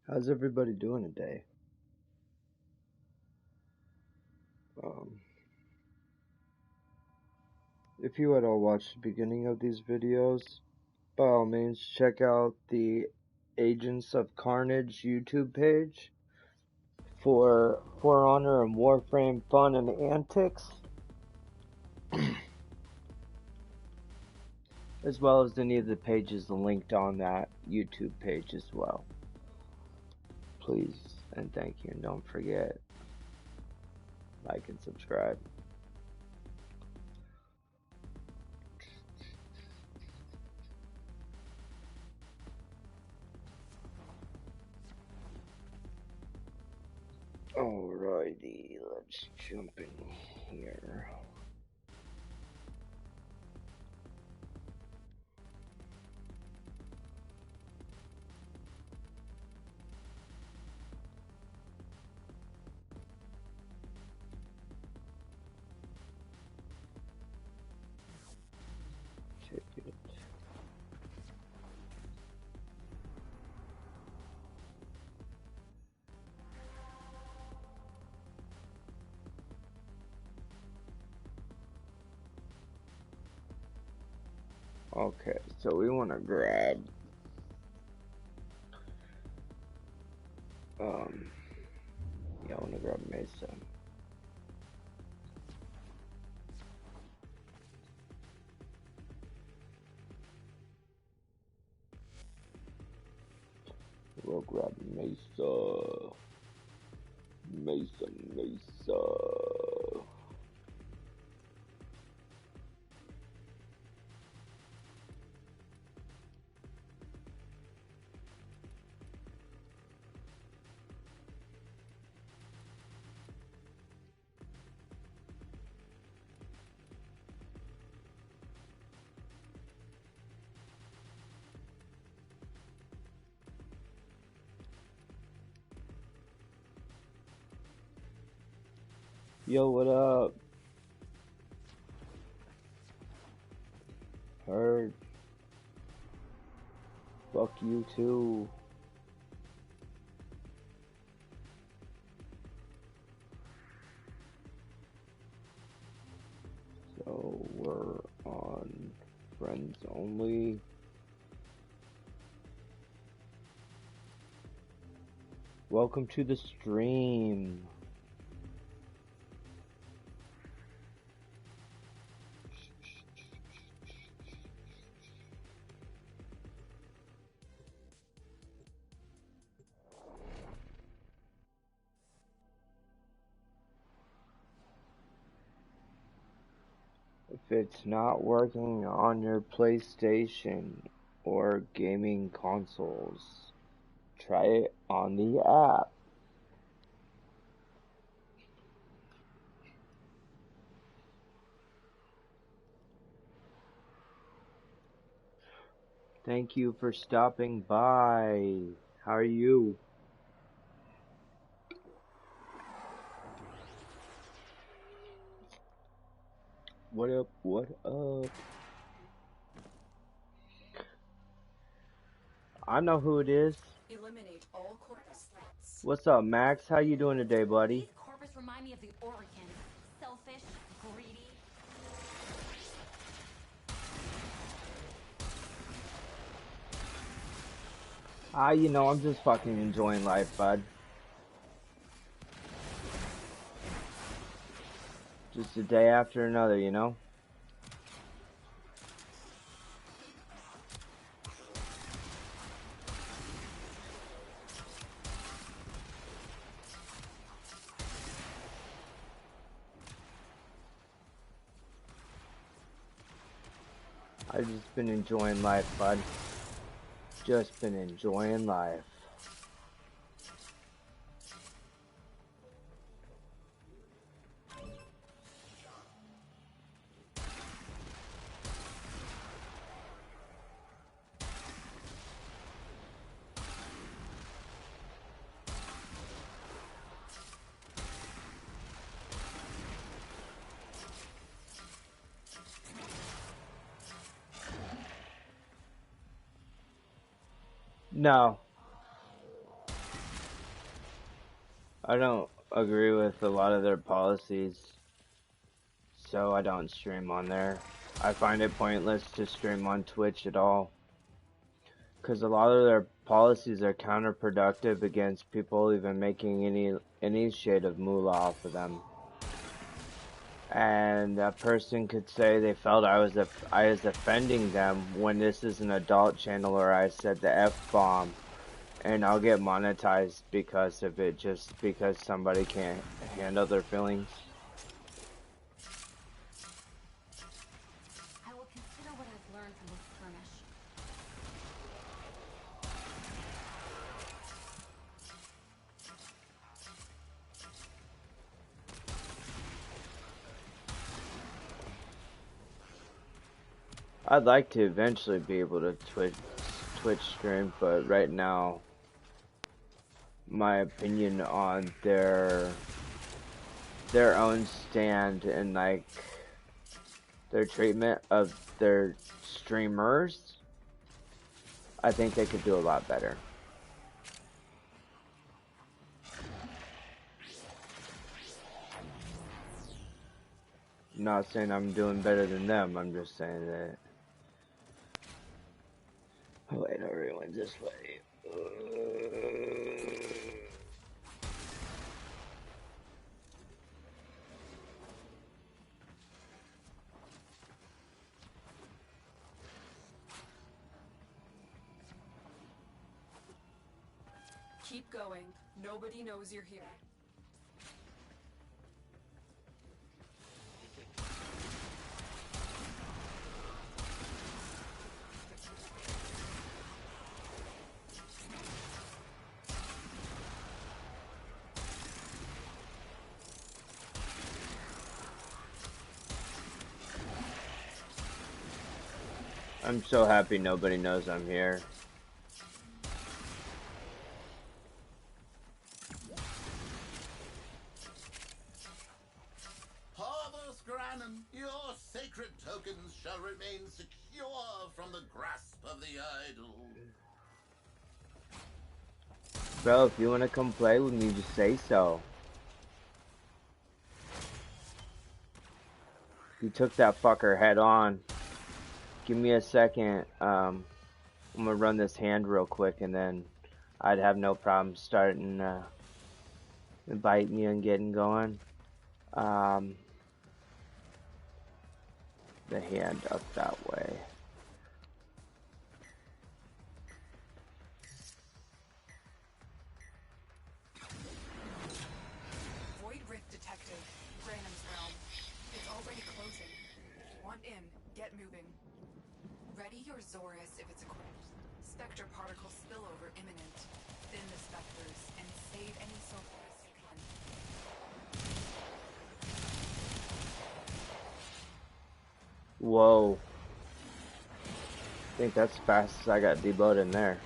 How's everybody doing today? If you had all watched the beginning of these videos, by all means check out the Agents of Carnage YouTube page for For Honor and Warframe fun and antics, as well as any of the pages linked on that YouTube page as well. Please and thank you, and don't forget, like and subscribe. Alrighty, let's jump in here. Check it. Okay, so we want to grab yeah, I want to grab Mesa. We'll grab Mesa. Mesa. Yo, what up? Heard. Fuck you too. So we're on friends only. Welcome to the stream. If it's not working on your PlayStation or gaming consoles, try it on the app. Thank you for stopping by. How are you? What up? What up? I know who it is. Eliminate all corpus threats. What's up, Max? How you doing today, buddy? These corpus remind me of the Oricans. Selfish, greedy. You know, I'm just fucking enjoying life, bud. Just a day after another, you know? I've just been enjoying life, bud. Just been enjoying life. No. I don't agree with a lot of their policies, so I don't stream on there. I find it pointless to stream on Twitch at all, because a lot of their policies are counterproductive against people even making any shade of moolah off of them. And a person could say they felt I was offending them when this is an adult channel where I said the F-bomb, and I'll get monetized because of it, just because somebody can't handle their feelings. I will consider what I've learned from this skirmish. I'd like to eventually be able to Twitch stream, but right now, my opinion on their own stand and like their treatment of their streamers, I think they could do a lot better. I'm not saying I'm doing better than them, I'm just saying that. Oh wait, everyone's this way. Keep going. Nobody knows you're here. I'm so happy nobody knows I'm here. Your sacred tokens shall remain secure from the grasp of the idol. Bro, if you want to come play with me, just say so. You took that fucker head on. Give me a second. I'm gonna run this hand real quick, and then I'd have no problem starting inviting you and getting going. The hand up that way. Void Rift detected. Branham's realm. It's already closing. Want in. Get moving. Ready your Zorus if it's equipped. Spectre particle spillover imminent. Thin the specters and save any Zorus you can. Whoa. I think that's fast as I got deboed in there.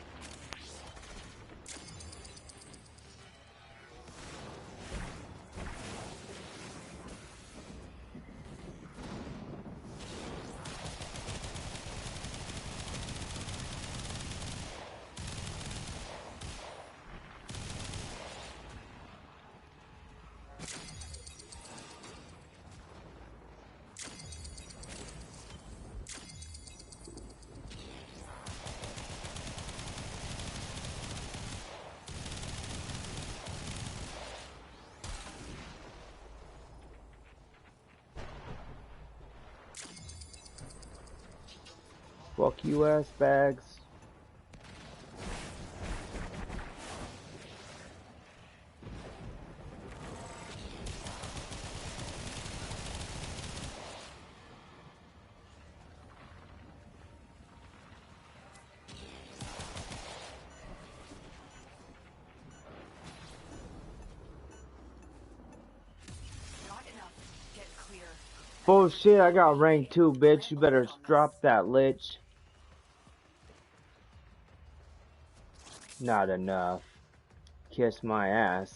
Fuck you, ass bags. Not enough. Get clear. Bullshit, I got rank 2, bitch. You better drop that, lich. Not enough. Kiss my ass.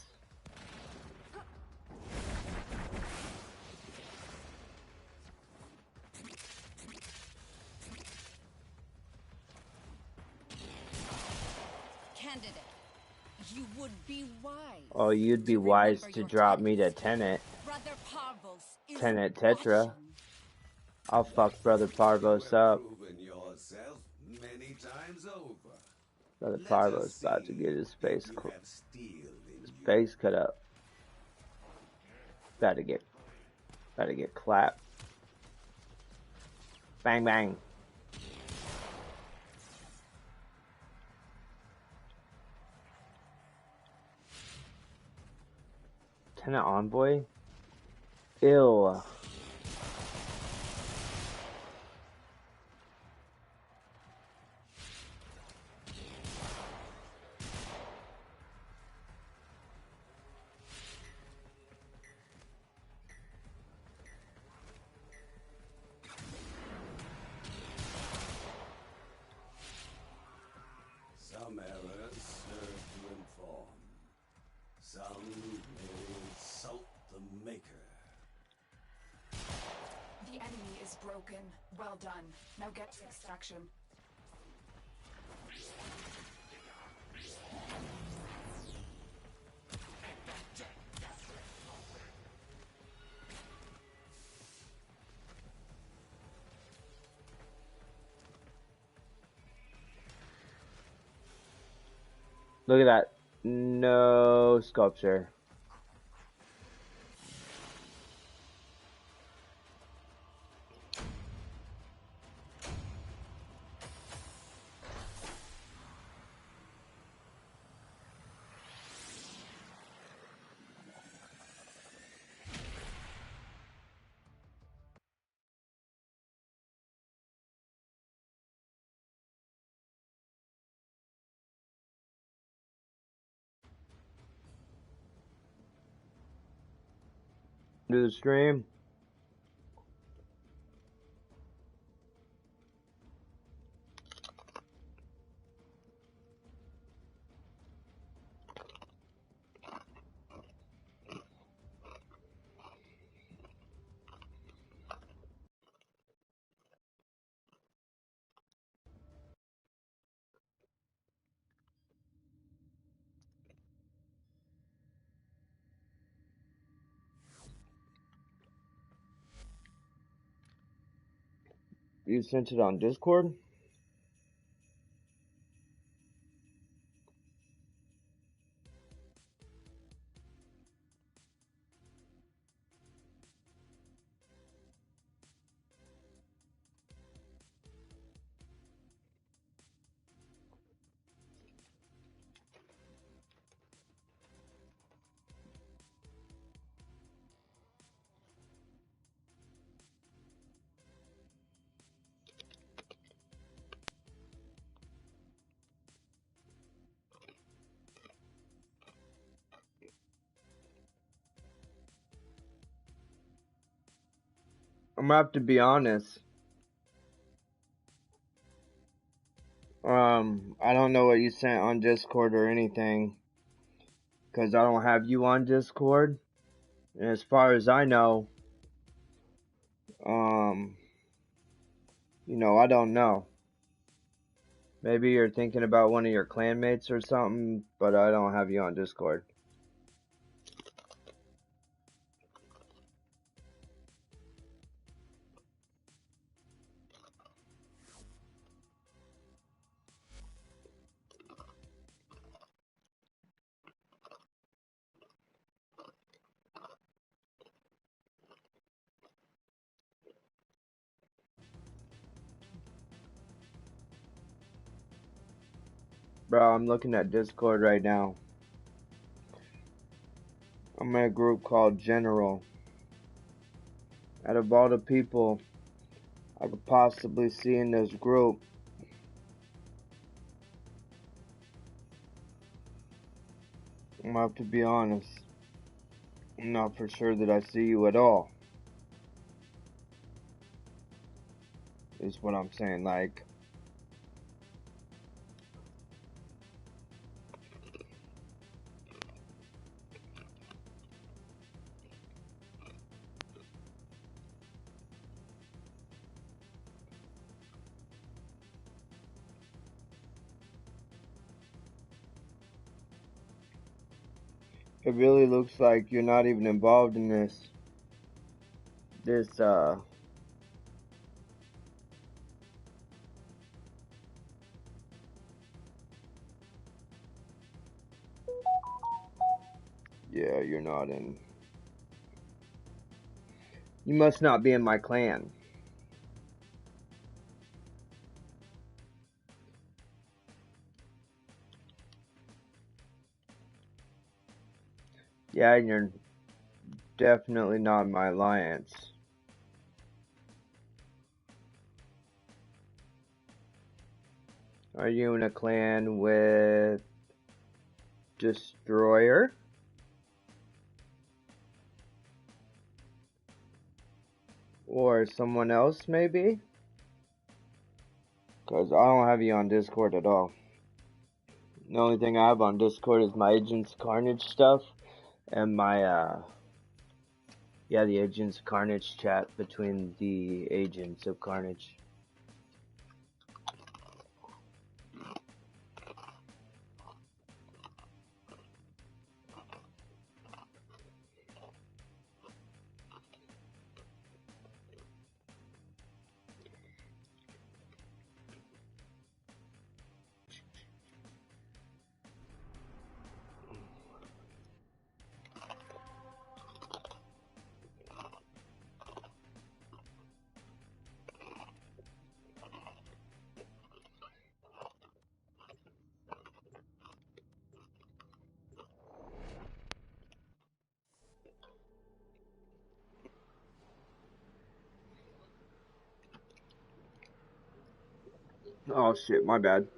Candidate. You would be wise. Oh, you'd be wise to drop me to Tenet. Brother Parvos is Tenet Tetra. watching. I'll fuck Brother Parvos up. Proven yourself many times over. Brother Let us Parvos about to see get his if you have steel in you. face cut up. About to get clapped. Bang bang. Tenet Envoy? Ew. Some errors serve to inform. Some may insult the maker. The enemy is broken. Well done. Now get to extraction. Look at that. No sculpture. Do the stream. You sent it on Discord? I'm gonna have to be honest. I don't know what you sent on Discord or anything, cause I don't have you on Discord. And as far as I know, I don't know. Maybe you're thinking about one of your clanmates or something, but I don't have you on Discord. Bro, I'm looking at Discord right now. I'm in a group called General. Out of all the people I could possibly see in this group, I'm gonna have to be honest. I'm not for sure that I see you at all. Is what I'm saying. Like, It really looks like you're not even involved in this. Yeah, you're not in. You must not be in my clan. Yeah, and you're definitely not in my alliance. Are you in a clan with Destroyer? Or someone else, maybe? Because I don't have you on Discord at all. The only thing I have on Discord is my Agents Carnage stuff and my, the Agents Carnage chat between the Agents of Carnage. Oh shit, my bad.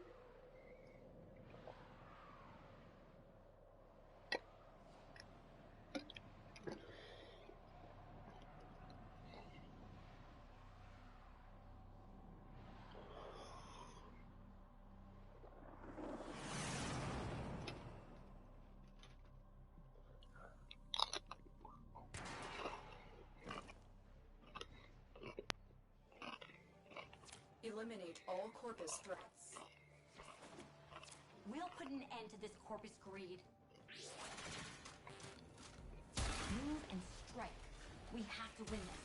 Eliminate all Corpus threats. We'll put an end to this Corpus greed. Move and strike. We have to win this.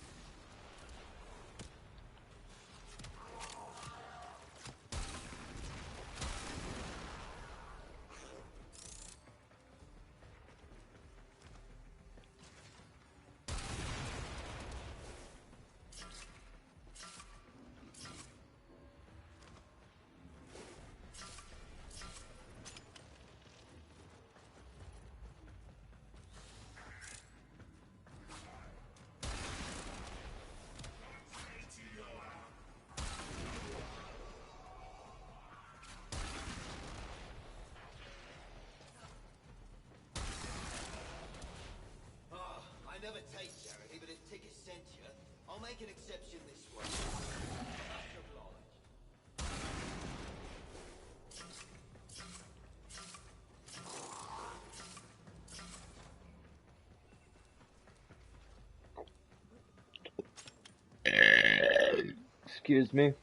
I never take charity, but if Ticker sent you, I'll make an exception this way. Much obliged. Excuse me.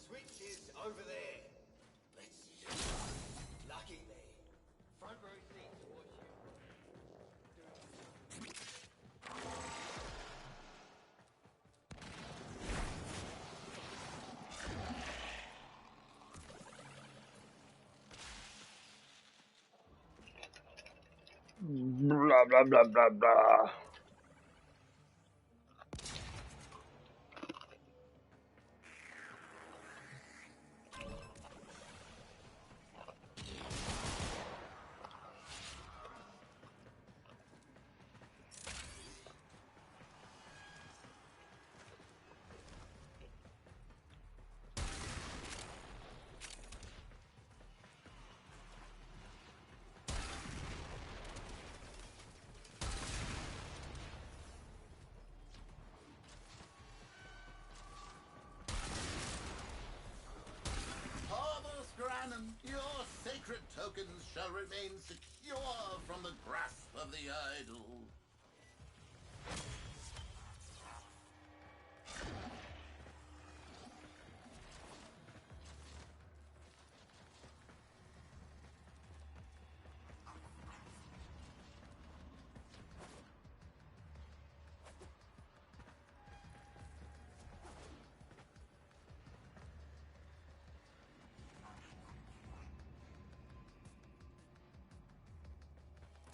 Switch is over there. Let's see. Lucky me. Front row seat to watch you. Blah, blah, blah, blah, blah. Granum, your sacred tokens shall remain secure from the grasp of the idol.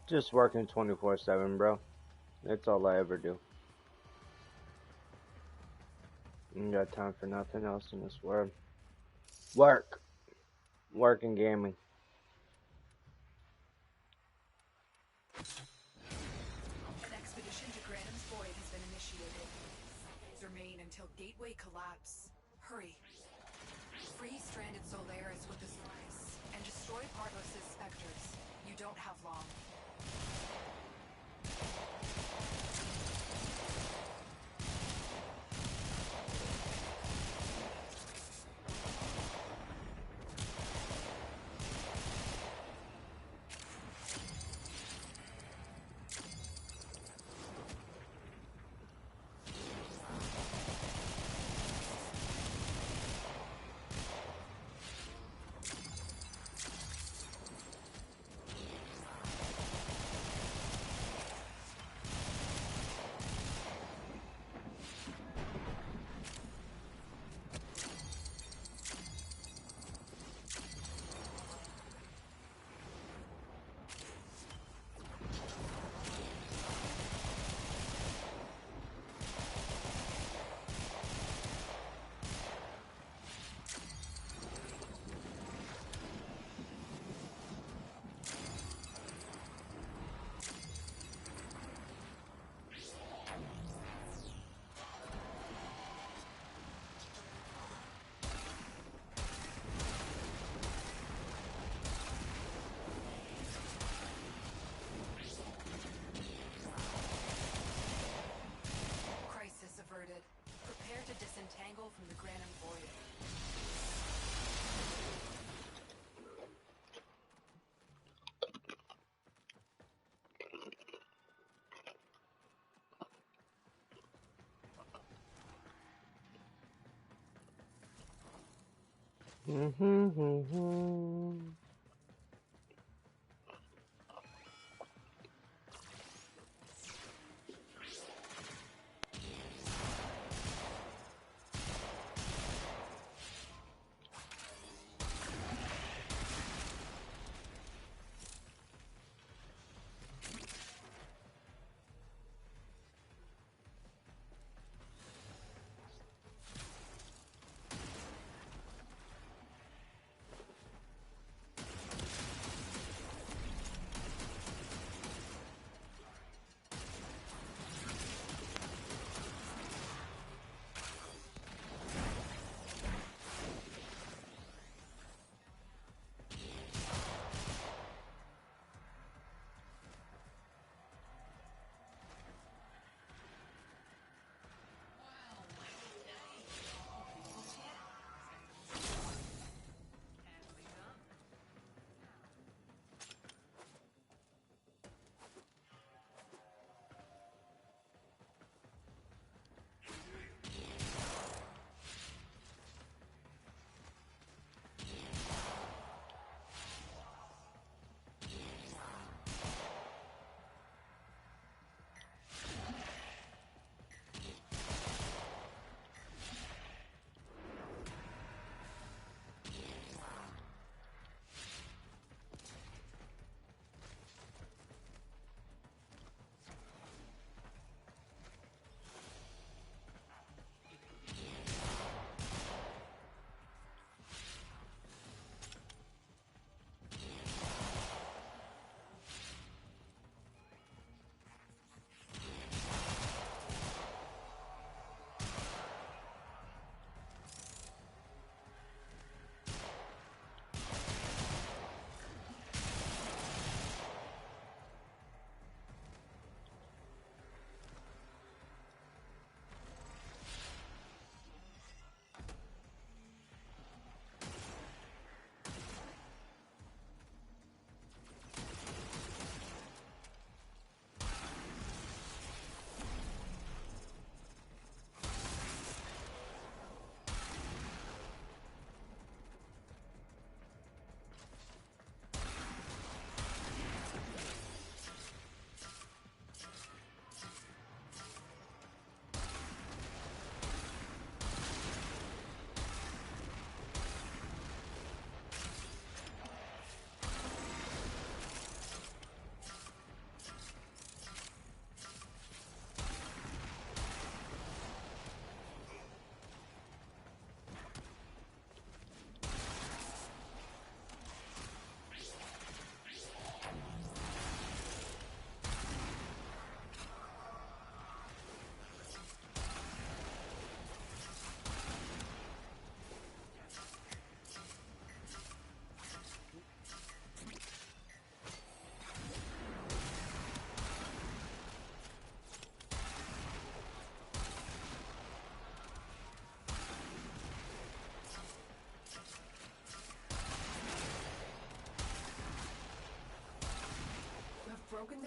Just working 24/7, bro. That's all I ever do. Ain't got time for nothing else in this world. Work. Work and gaming. An expedition to Granum's Void has been initiated. Remain until Gateway collapse. Hurry. Free stranded Solaris with the slice and destroy Partlos's specters. You don't have long. Prepare to disentangle from the Granum Void.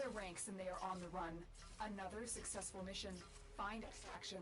their ranks and they are on the run. Another successful mission. Find extraction.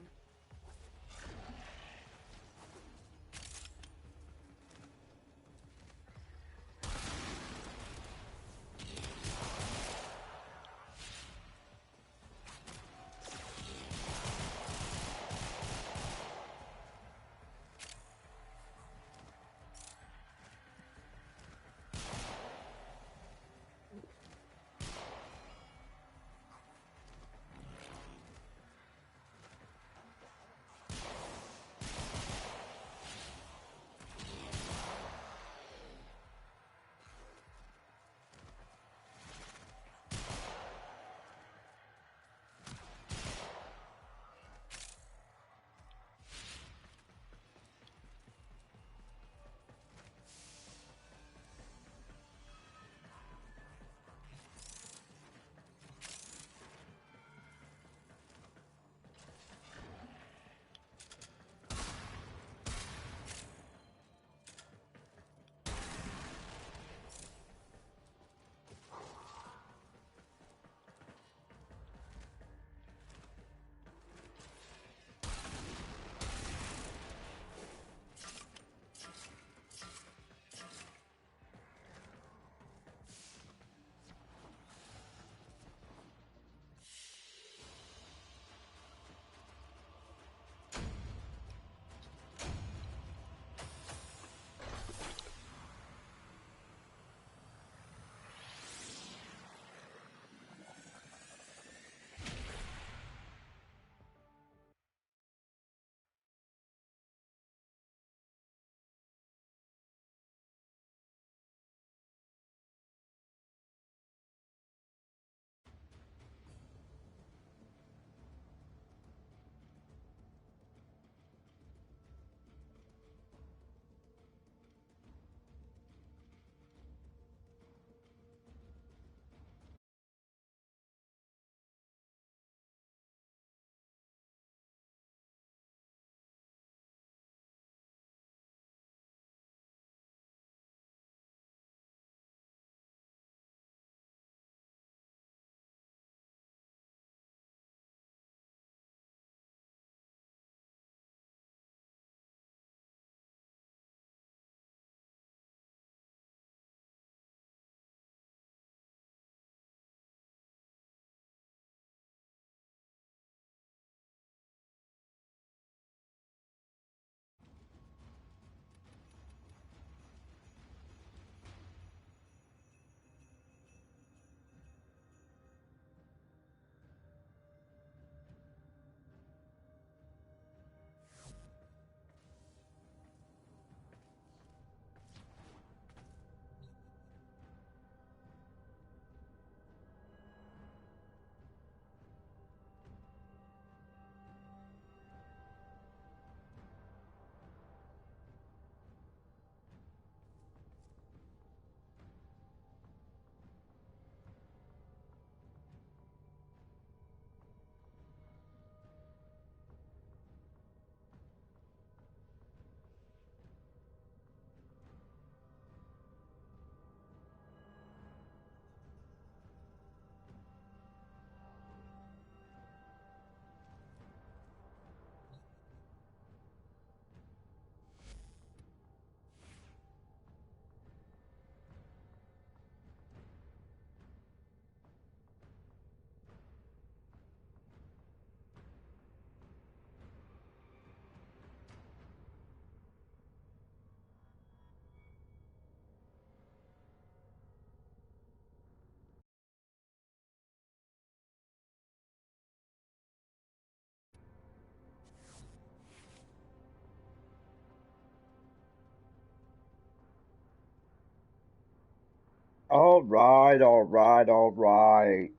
Alright, alright, alright.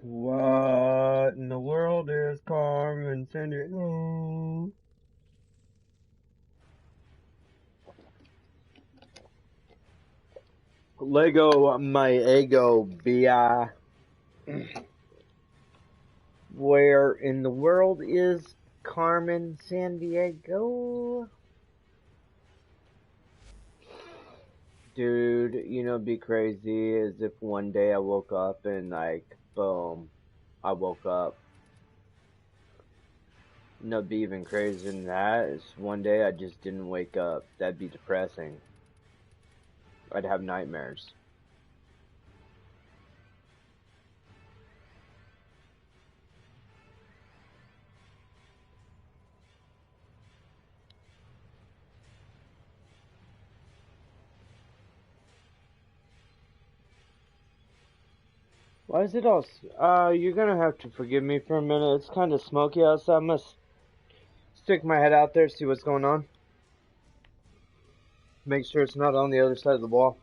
What in the world is Carmen Sandiego? Lego my ego, bi. Where in the world is Carmen Sandiego? Dude, you know, be crazy is if one day I woke up and like, boom, I woke up. No, be even crazier than that is one day I just didn't wake up. That'd be depressing. I'd have nightmares. Why is it all? You're gonna have to forgive me for a minute. It's kind of smoky outside. I must stick my head out there, see what's going on. Make sure it's not on the other side of the wall.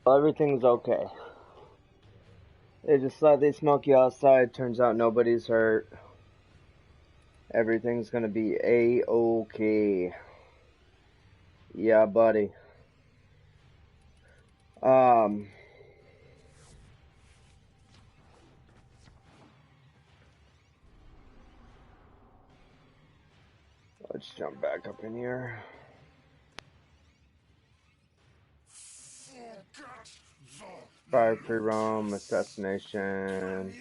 Well, everything's okay. It's just slightly smoky outside. Turns out nobody's hurt. Everything's gonna be A-OK. Yeah, buddy. Let's jump back up in here. Fire free roam, assassination.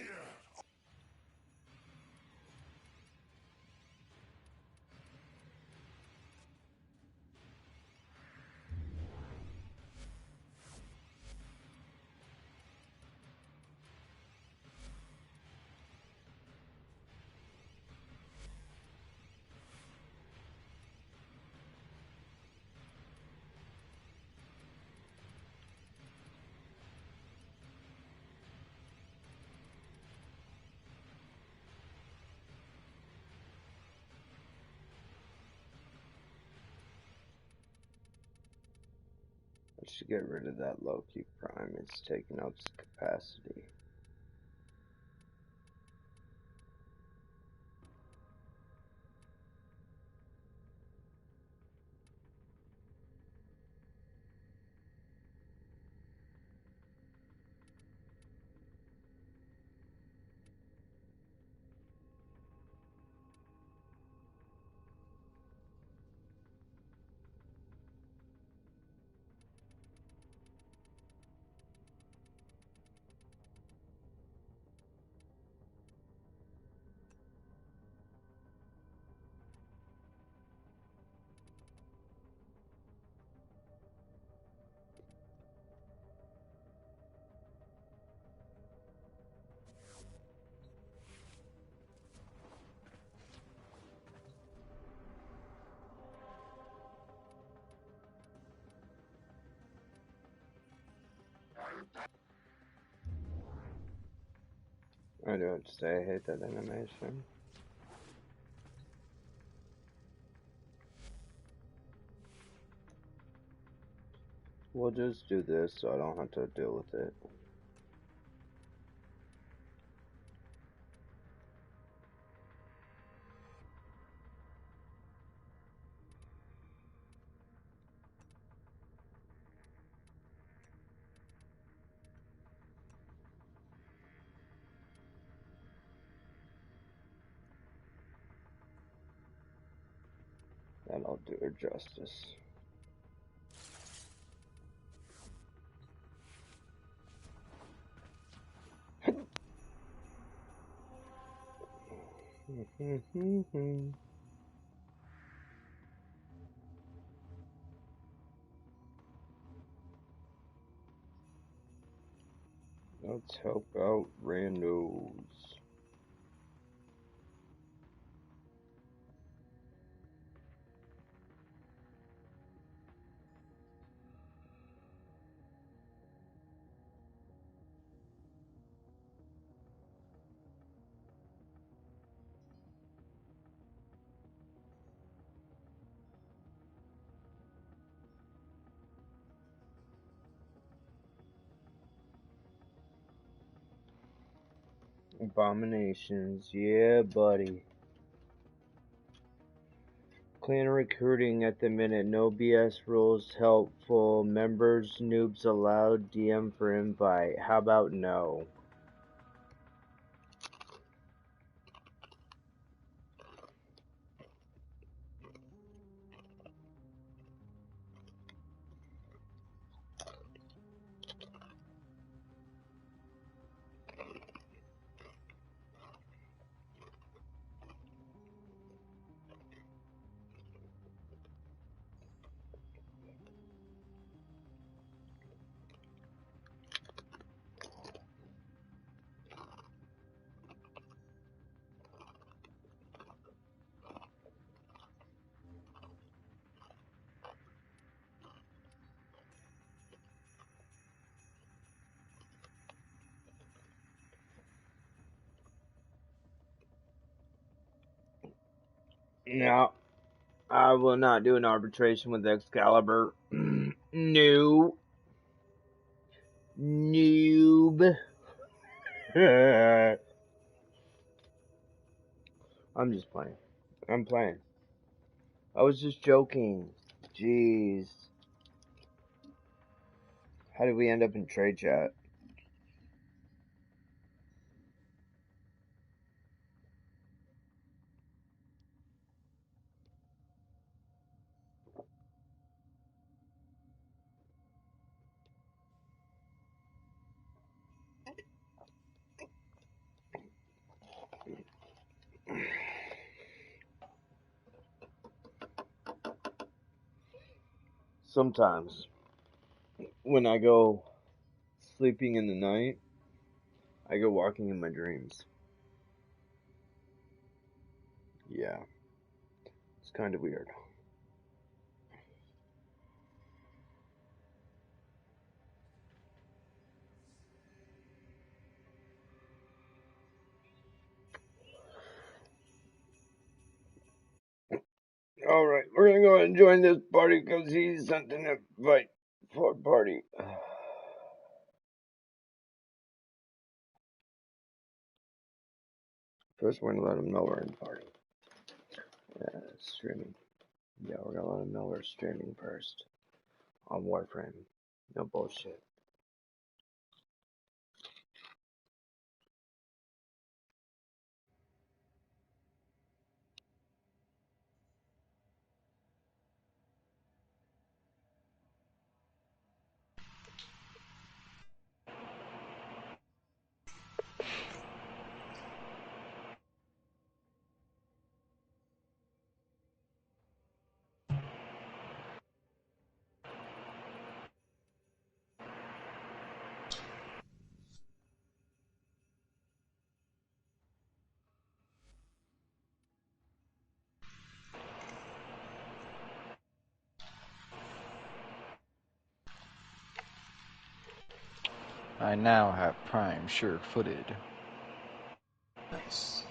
Let's get rid of that low-key prime. It's taking up capacity. I do have to say, I hate that animation. We'll just do this so I don't have to deal with it. That'll do her justice. Let's help out randos. Abominations, yeah, buddy. Clan recruiting at the minute, no BS rules helpful. Members, noobs allowed, DM for invite. How about no? No, I will not do an arbitration with Excalibur. No. Noob. I'm just playing. I'm playing. I was just joking. Jeez. How did we end up in trade chat? Sometimes, when I go sleeping in the night, I go walking in my dreams. Yeah. It's kind of weird. Alright, we're gonna go ahead and join this party because he sent an invite for a party. First, we're gonna let him know we're in the party. Yeah, streaming. Yeah, we're gonna let him know we're streaming first. On Warframe. No bullshit. I now have Prime sure-footed. Nice.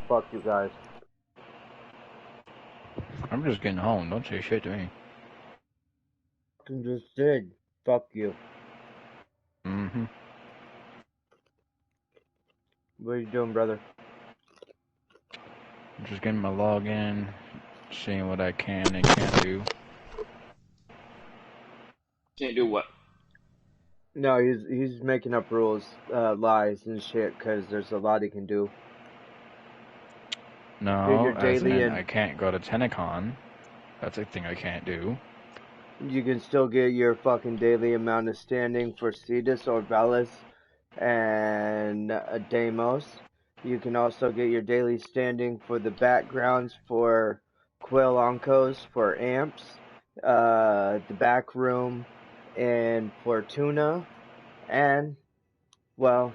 Fuck you guys. I'm just getting home. Don't say shit to me. You just did. Fuck you. Mm-hmm. What are you doing, brother? I'm just getting my login, seeing what I can and can't do. Can't do what? No, he's making up rules, lies and shit, because there's a lot he can do. No, your as daily in and I can't go to Tennicon. That's a thing I can't do. you can still get your fucking daily amount of standing for Cetus or Velis and Deimos. You can also get your daily standing for the backgrounds for Quill Onkos for amps, the back room, and Fortuna, and, well,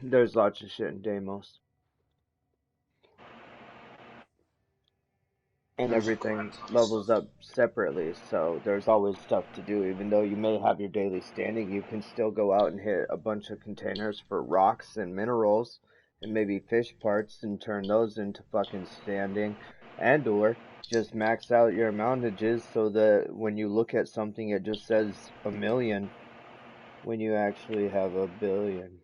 there's lots of shit in Deimos. And everything levels up separately, so there's always stuff to do. Even though you may have your daily standing, you can still go out and hit a bunch of containers for rocks and minerals and maybe fish parts and turn those into fucking standing. And or just max out your mountages so that when you look at something it just says 1,000,000 when you actually have 1,000,000,000.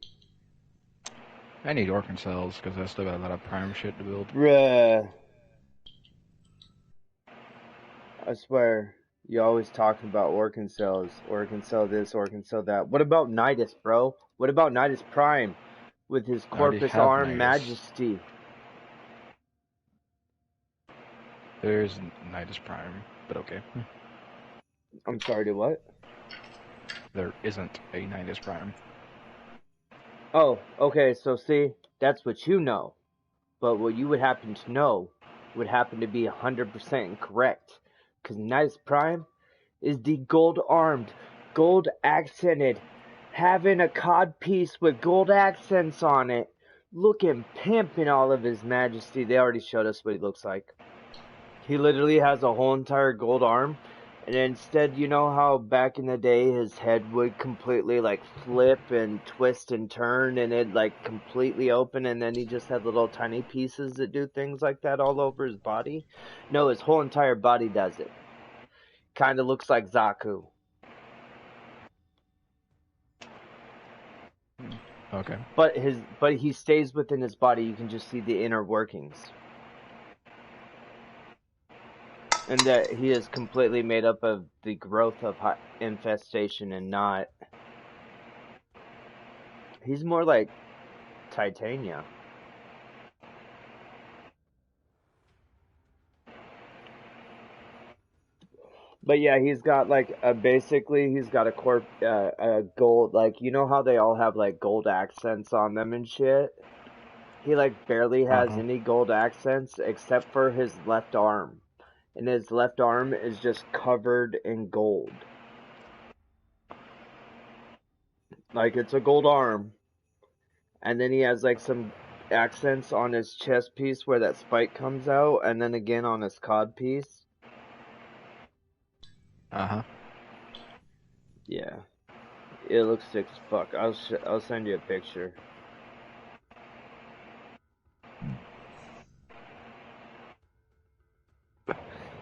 I need organ cells because I still got a lot of prime shit to build. Bruh. I swear, you always talking about organ cells. Organ cell this, organ cell that. What about Nidus, bro? What about Nidus Prime with his I already Corpus have Arm Nidus. Majesty? There's Nidus Prime, but okay. I'm sorry, to what? There isn't a Nidus Prime. Oh, okay, so see, that's what you know. But what you would happen to know would happen to be 100% incorrect. Because Nidus Prime is the gold-armed, gold-accented, having a cod piece with gold accents on it, looking pimp in all of his majesty. They already showed us what he looks like. He literally has a whole entire gold arm, and instead, you know how back in the day his head would completely like flip and twist and turn and it like completely open, and then he just had little tiny pieces that do things like that all over his body? No, his whole entire body does it. Kind of looks like Zaku. Okay. But he stays within his body. You can just see the inner workings. And that he is completely made up of the growth of infestation and not... He's more like Titania. But yeah, he's got like basically he's got a gold, like, you know how they all have like gold accents on them and shit? He like barely has any gold accents except for his left arm. And his left arm is just covered in gold. Like, it's a gold arm. And then he has like some accents on his chest piece where that spike comes out, and then again on his cod piece. Yeah. It looks sick as fuck. I'll send you a picture.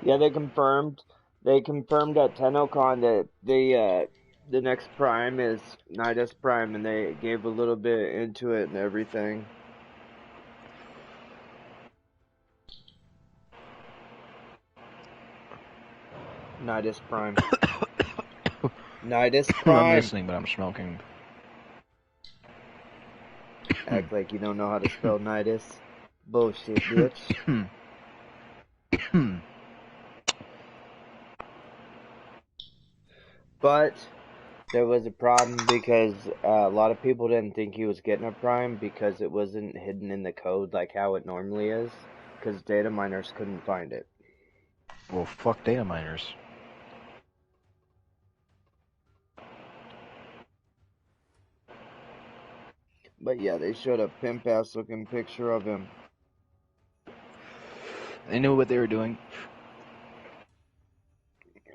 Yeah, they confirmed at TennoCon that the next Prime is Nidus Prime, and they gave a little bit into it and everything. Nidus Prime. Nidus Prime. I'm listening, but I'm smoking. Act like you don't know how to spell Nidus. Bullshit, bitch. But there was a problem because a lot of people didn't think he was getting a Prime because it wasn't hidden in the code like how it normally is, because data miners couldn't find it. Well, fuck data miners. But yeah, they showed a pimp ass looking picture of him. They knew what they were doing.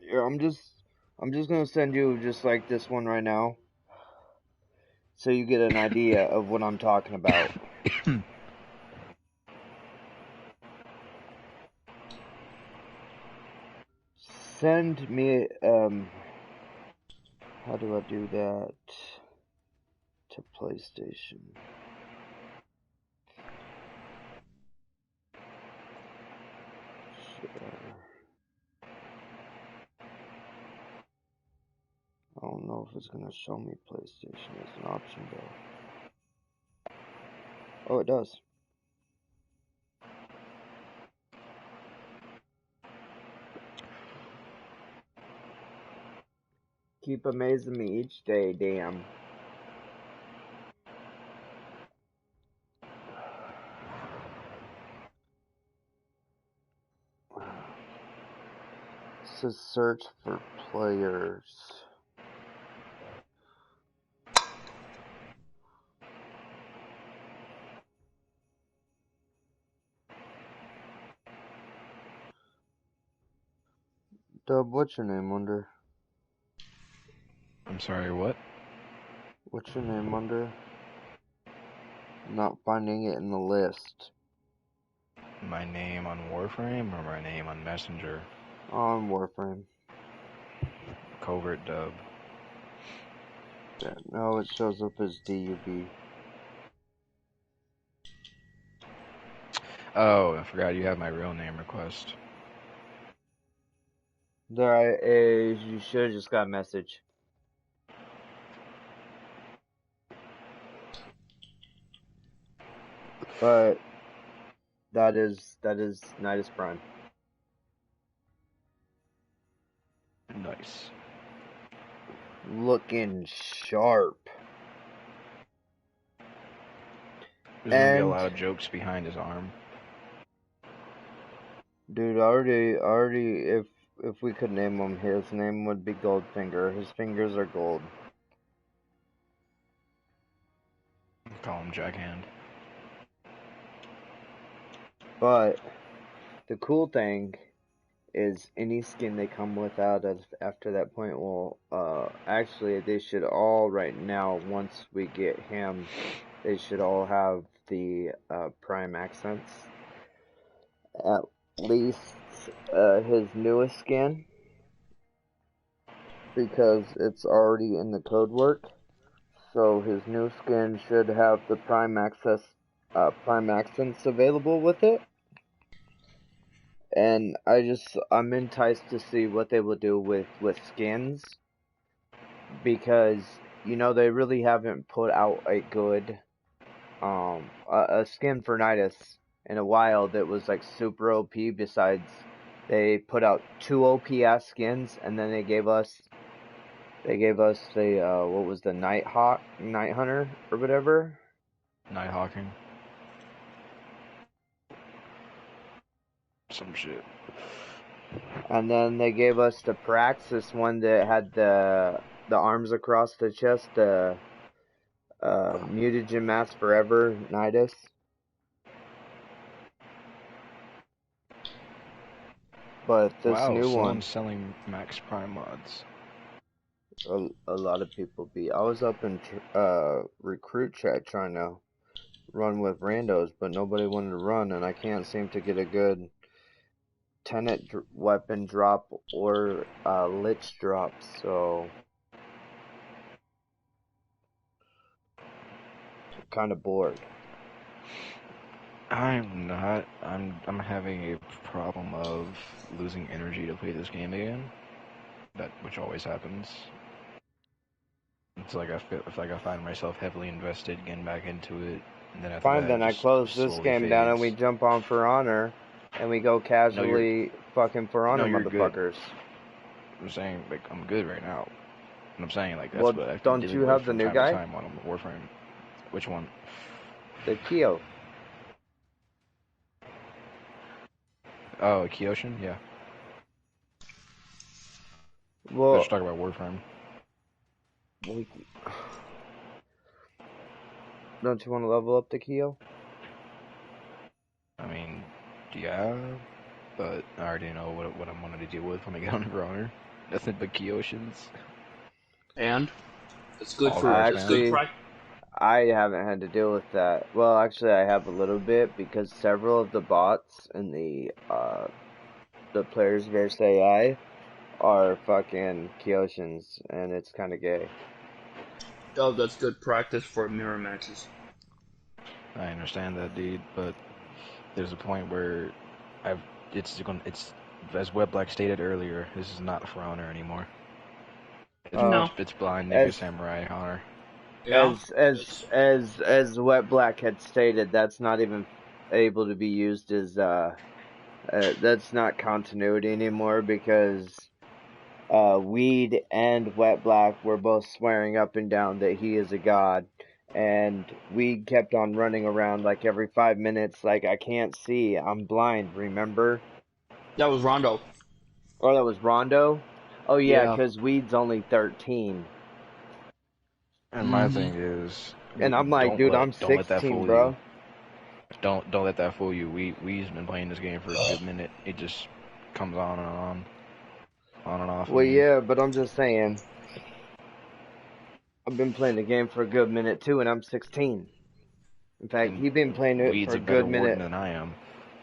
Yeah, I'm just gonna send you just like this one right now, so you get an idea of what I'm talking about. Send me how do I do that to PlayStation? Share. I don't know if it's gonna show me PlayStation as an option though. Oh, it does. Keep amazing me each day, damn. It says search for players. Dub, what's your name under? I'm sorry, what? What's your name under? I'm not finding it in the list. My name on Warframe or my name on Messenger? On Warframe. Covert dub. Yeah, no, it shows up as DUB. Oh, I forgot you have my real name request. There is. You should have just got a message. But that is Nidus Prime. Nice. Looking sharp. There's gonna be a And lot of jokes behind his arm. dude, already, if we could name him, his name would be Goldfinger. His fingers are gold. Call him Jackhand. But the cool thing is any skin they come with after that point will, actually they should all right now, once we get him, they should all have the prime accents. At least his newest skin, because it's already in the code work. So his new skin should have the prime accents available with it. And I'm enticed to see what they will do with skins, because they really haven't put out a good a skin for Nidus in a while that was like super OP. Besides, they put out 2 OPS skins, and then they gave us the what was the Night Hunter or whatever. Nighthawking. Some shit. And then they gave us the Praxis one that had the arms across the chest, the Mutagen Mask Forever Nidus. But this Wow, new one, someone's selling Max Prime mods. a lot of people be. I was up in recruit chat trying to run with randos, but nobody wanted to run, and I can't seem to get a good Tenet weapon drop or Lich drop, so I'm kind of bored. I'm not. I'm having a problem of losing energy to play this game again. Which always happens. It's like I find myself heavily invested, getting back into it, and then after Fine, that, then it I just close this slowly game down and fades. we jump on For Honor, and we go casually fucking For Honor, you're good. motherfuckers. I'm saying, like, I'm good right now. And I'm saying, like, that's Well, what I've been don't dealing you with have the from new time guy? to time on Warframe. Which one? The Kyo. Oh, Kyoshin? Yeah. Well, Let's talk about Warframe. don't you want to level up the Kyo? I mean, yeah, but I already know what I'm wanting to deal with when I get on For Honor. Nothing but Kyoshins. And it's good All for Garage it's good fans. practice. I haven't had to deal with that. Well, actually, I have a little bit, because several of the bots in the players versus AI are fucking Kyoshins, and it's kind of gay. Oh, that's good practice for mirror matches. I understand that, dude, but there's a point where it's as Web Black stated earlier, this is not For Honor anymore. No. It's blind nigga samurai honor. Yeah. As Wet Black had stated, that's not even able to be used as that's not continuity anymore, because Weed and Wet Black were both swearing up and down that he is a god, and Weed kept on running around like every 5 minutes like, I can't see, I'm blind, remember? That was Rondo. Oh, that was Rondo? Oh yeah, Yeah. because Weed's only 13. And my thing is, And I'm like, dude, I'm don't let that 16, fool bro. you. Don't let that fool you. We's been playing this game for a good minute. It just comes on and off. Well, yeah, but I'm just saying, I've been playing the game for a good minute too, and I'm 16. In fact, he's been playing it Weed's for a a better good warden minute. than I am.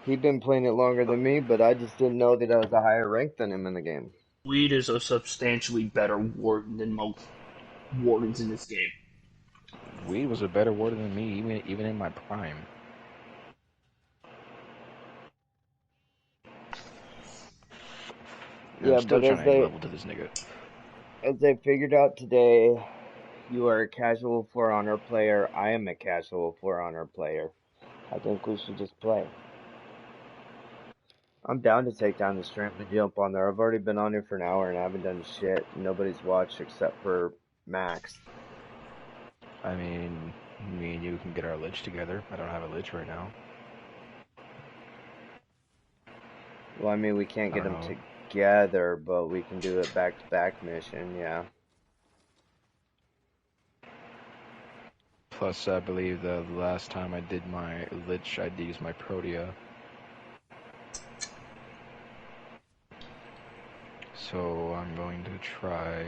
He'd been playing it longer than me, but I just didn't know that I was a higher rank than him in the game. Weed is a substantially better warden than most wardens in this game. Weed was a better warden than me, even in my prime. And Yeah, I'm still but trying to A level to this nigga. as they figured out today, you are a casual For Honor player. I am a casual For Honor player. I think we should just play. I'm down to take down the stream and jump on there. I've already been on here for an hour and I haven't done shit. Nobody's watched except for Max. I mean, me and you can get our lich together. I don't have a lich right now. Well, I mean, we can't get them together, but we can do it back-to-back mission, yeah. Plus, I believe the last time I did my lich, I used my Protea. So I'm going to try.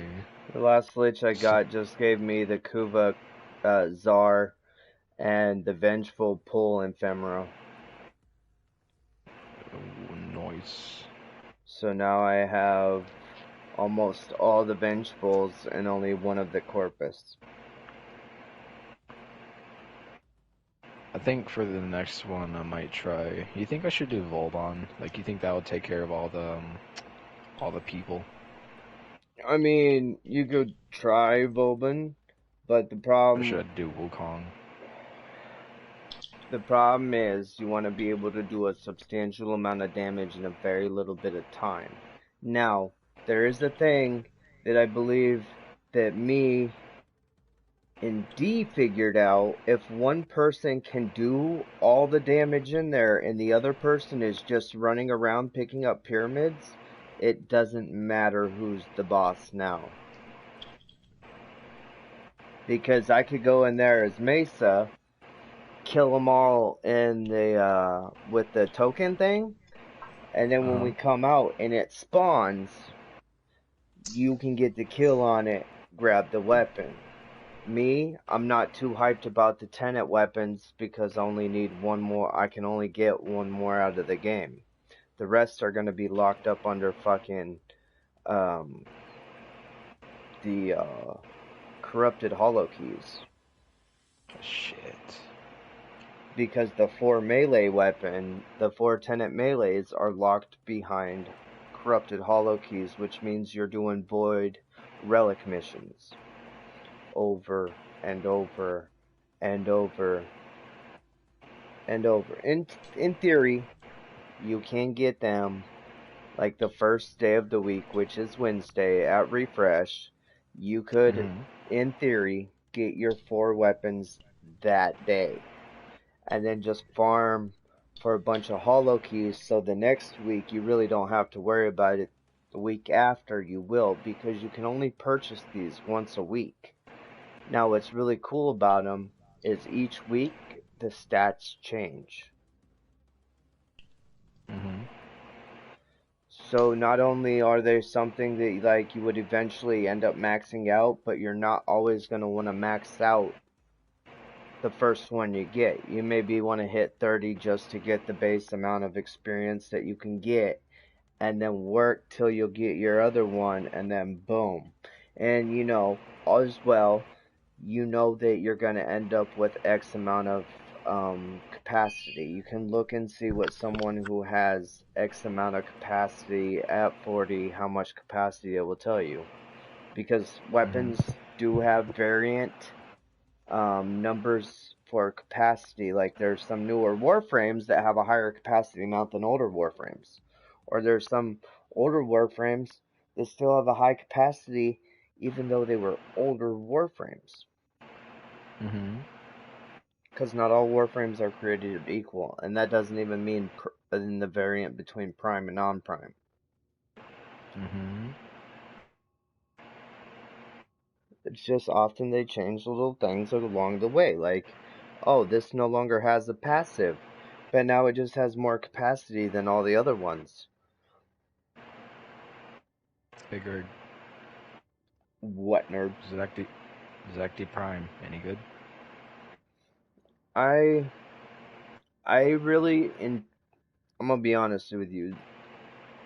The last lich I got just gave me the Kuva Czar and the Vengeful Pull Ephemera. Noise. So now I have almost all the Vengefuls and only one of the Corpus. I think for the next one I might try. You think I should do Volbon? Like, you think that would take care of all the people? I mean, you could try Volbon, but the problem... Or should I do Wukong? The problem is you want to be able to do a substantial amount of damage in a very little bit of time. Now, there is a thing that I believe that me and D figured out. If one person can do all the damage in there and the other person is just running around picking up pyramids, it doesn't matter who's the boss now. Because I could go in there as Mesa, kill them all in the with the token thing, and then when we come out and it spawns, you can get the kill on it, grab the weapon. Me, I'm not too hyped about the Tenet weapons because I only need one more. I can only get one more out of the game. The rest are gonna be locked up under fucking the corrupted hollow keys. Shit. Because the 4 melee weapon, the 4 Tenet melees are locked behind corrupted hollow keys, which means you're doing void relic missions over and over and over and over. In theory, you can get them like the first day of the week, which is Wednesday at refresh. You could, in theory, get your 4 weapons that day. And then just farm for a bunch of hollow keys, so the next week you really don't have to worry about it. The week after you will, because you can only purchase these once a week. Now what's really cool about them is each week the stats change. So not only are they something that like you would eventually end up maxing out, but you're not always going to want to max out the first one you get. You maybe want to hit 30 just to get the base amount of experience that you can get, and then work till you'll get your other one, and then boom. And you know, as well, you know that you're going to end up with X amount of capacity. You can look and see what someone who has X amount of capacity at 40, how much capacity it will tell you. Because weapons do have variant numbers for capacity. Like there's some newer Warframes that have a higher capacity amount than older Warframes, or there's some older Warframes that still have a high capacity even though they were older Warframes. Because not all Warframes are created equal, and that doesn't even mean in the variant between Prime and non-Prime. It's just often they change little things along the way, like, oh, this no longer has a passive, but now it just has more capacity than all the other ones. Hey, Greg. What, nerd? Zacti Prime, any good? I really I'm gonna be honest with you.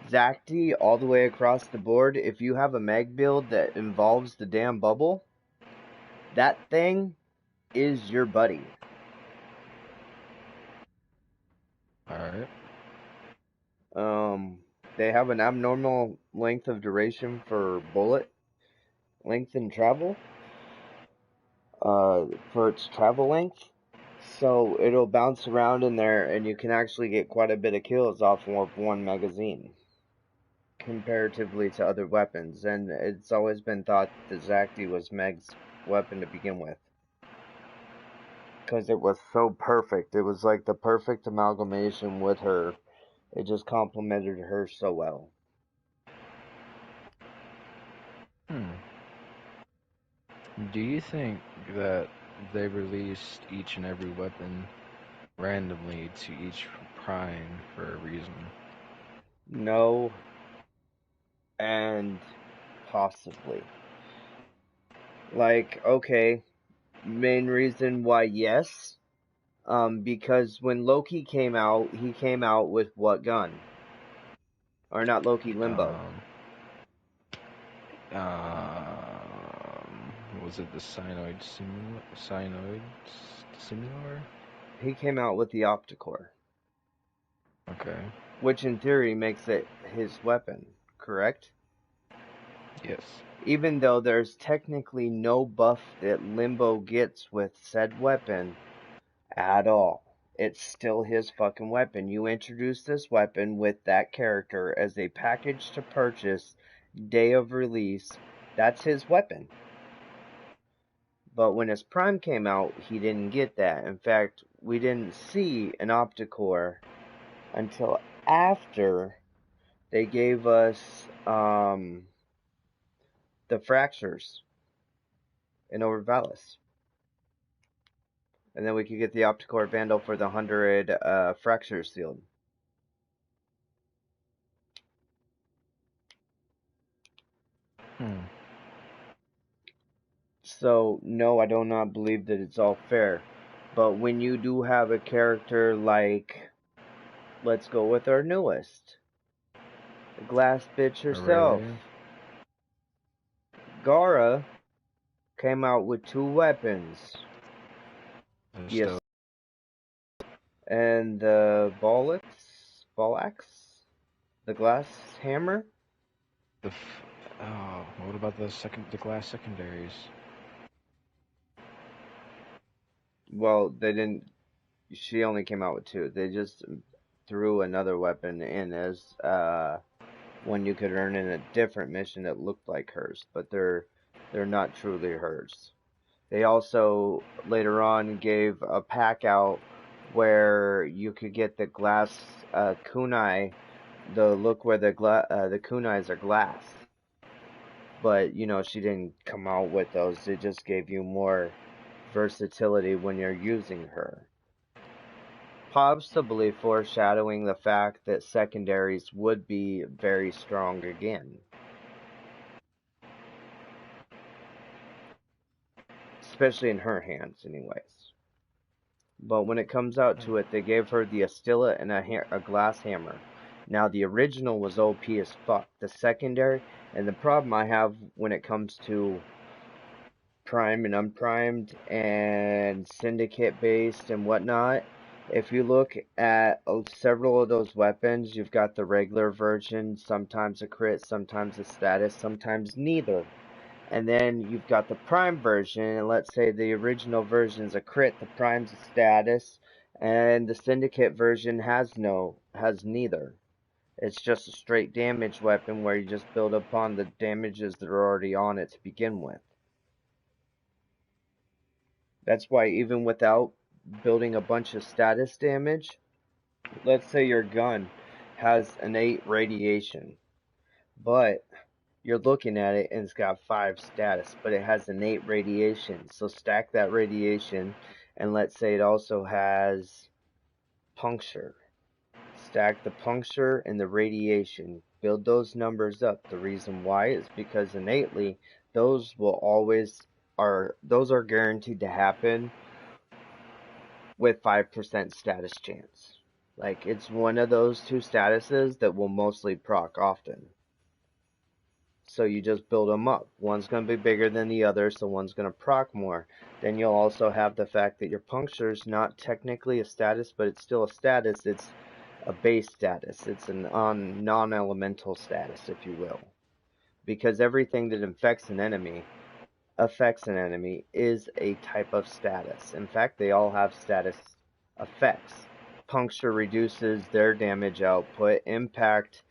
Zacti, all the way across the board, if you have a mag build that involves the damn bubble, that thing is your buddy. Alright. They have an abnormal length of duration for bullet length and travel. For its travel length. So it'll bounce around in there and you can actually get quite a bit of kills off of one magazine. Comparatively to other weapons. And it's always been thought that Zacti was Meg's weapon to begin with. Because it was so perfect. It was like the perfect amalgamation with her. It just complemented her so well. Do you think that they released each and every weapon randomly to each prime for a reason? No. And possibly. Like, okay, main reason why yes. Because when Loki came out, he came out with what gun? Or not Loki, Limbo. Was it the Cyanoid Simulator? He came out with the Opticore. Okay. Which in theory makes it his weapon, correct? Yes. Even though there's technically no buff that Limbo gets with said weapon at all. It's still his fucking weapon. You introduce this weapon with that character as a package to purchase, day of release. That's his weapon. But when his Prime came out, he didn't get that. In fact, we didn't see an Opticore until after they gave us the Fractures in Overvalis. And then we could get the Opticore Vandal for the 100 Fractures sealed. So, no, I do not believe that it's all fair. But when you do have a character like, let's go with our newest, the glass bitch herself, Aurelia? Gara, came out with 2 weapons. Yes. And the Balax? The glass hammer? What about the glass secondaries? Well, they didn't. She only came out with 2. They just threw another weapon in as one you could earn in a different mission that looked like hers, but they're not truly hers. They also later on gave a pack out where you could get the glass kunai, the look where the kunais are glass. But you know, she didn't come out with those. It just gave you more versatility when you're using her. Possibly foreshadowing the fact that secondaries would be very strong again. Especially in her hands, anyways. But when it comes out to it, they gave her the Astilla and a glass hammer. Now, the original was OP as fuck. The secondary, and the problem I have when it comes to prime and unprimed and syndicate based and whatnot, if you look at several of those weapons, you've got the regular version, sometimes a crit, sometimes a status, sometimes neither. And then you've got the prime version, and let's say the original version's a crit, the prime's a status, and the syndicate version has neither. It's just a straight damage weapon where you just build upon the damages that are already on it to begin with. That's why even without building a bunch of status damage, let's say your gun has an 8 radiation, but you're looking at it and it's got 5 status, but it has an 8 radiation. So stack that radiation, and let's say it also has puncture. Stack the puncture and the radiation. Build those numbers up. The reason why is because innately those are guaranteed to happen with 5% status chance. Like, it's one of those two statuses that will mostly proc often. So you just build them up. One's going to be bigger than the other, so one's going to proc more. Then you'll also have the fact that your puncture's not technically a status, but it's still a status. It's a base status. It's a non-elemental status, if you will. Because everything that affects an enemy is a type of status. In fact, they all have status effects. Puncture reduces their damage output. Impact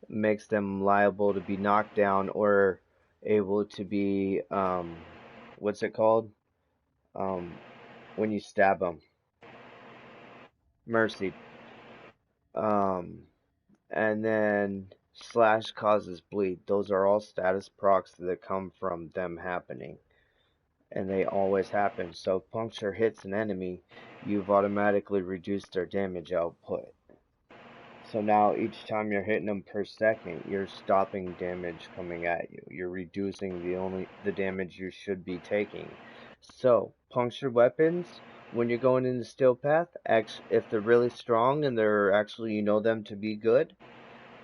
makes them liable to be knocked down or able to be, what's it called? When you stab them. Mercy. And then slash causes bleed. Those are all status procs that come from them happening. And they always happen. So if puncture hits an enemy, you've automatically reduced their damage output. So now each time you're hitting them per second, you're stopping damage coming at you. You're reducing the damage you should be taking. So puncture weapons, when you're going into Steel Path, if they're really strong and they're actually, you know them to be good,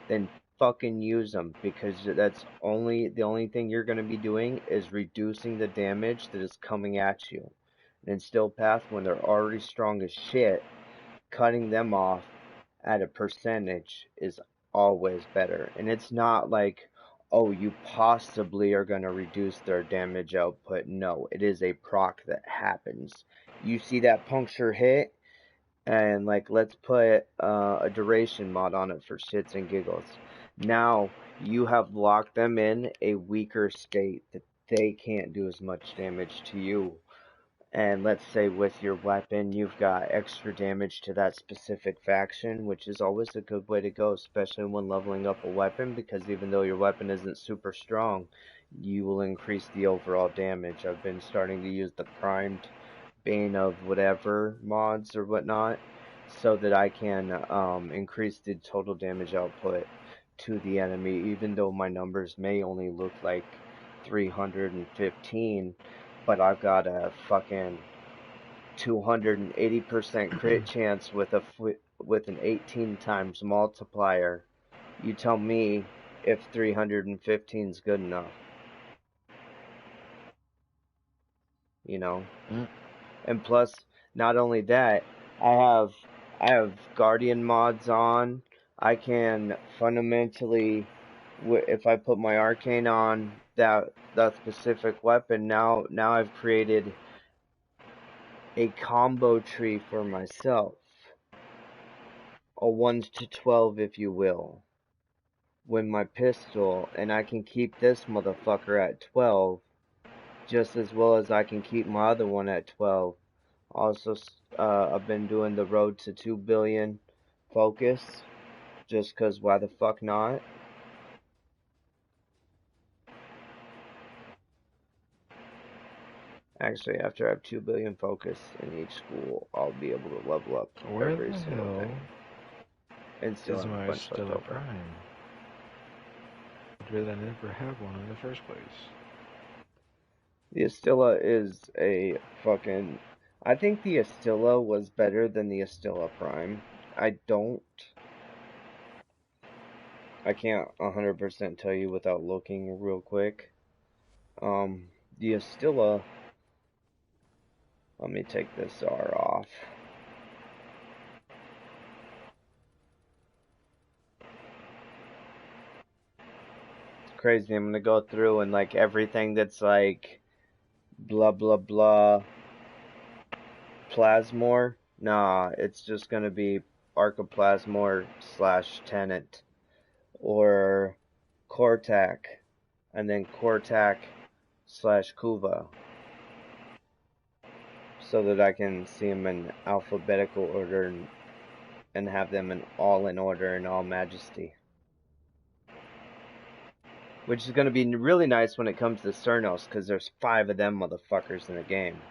then fucking use them, because that's the only thing you're going to be doing is reducing the damage that is coming at you. And in Steel Path, when they're already strong as shit, cutting them off at a percentage is always better. And it's not like, oh, you possibly are going to reduce their damage output. No, it is a proc that happens. You see that puncture hit, and like, let's put a duration mod on it for shits and giggles. Now you have locked them in a weaker state that they can't do as much damage to you. And let's say with your weapon, you've got extra damage to that specific faction, which is always a good way to go, especially when leveling up a weapon, because even though your weapon isn't super strong, you will increase the overall damage. I've been starting to use the primed Bane of whatever mods or whatnot, so that I can increase the total damage output to the enemy, even though my numbers may only look like 315, but I've got a fucking 280% crit chance with an 18 times multiplier. You tell me if 315 is good enough. You know? And plus, not only that, I have Guardian mods on. I can fundamentally, if I put my Arcane on that specific weapon, now I've created a combo tree for myself. A 1 to 12, if you will. With my pistol, and I can keep this motherfucker at 12, just as well as I can keep my other one at 12. Also, I've been doing the road to 2 billion focus, just cause why the fuck not? Actually, after I have 2 billion focus in each school, I'll be able to level up every single thing. And still have a bunch left over. Prime? Did I never have one in the first place? The Astilla is a fucking... I think the Astilla was better than the Astilla Prime. I can't 100% tell you without looking real quick. The Astilla... Let me take this R off. It's crazy. I'm gonna go through and like everything that's like blah blah blah Plasmor. Nah, it's just gonna be Archoplasmor / Tenant or Cortac, and then Cortac / Kuva, so that I can see them in alphabetical order and have them in all order in all majesty. Which is going to be really nice when it comes to Cernos, because there's 5 of them motherfuckers in the game.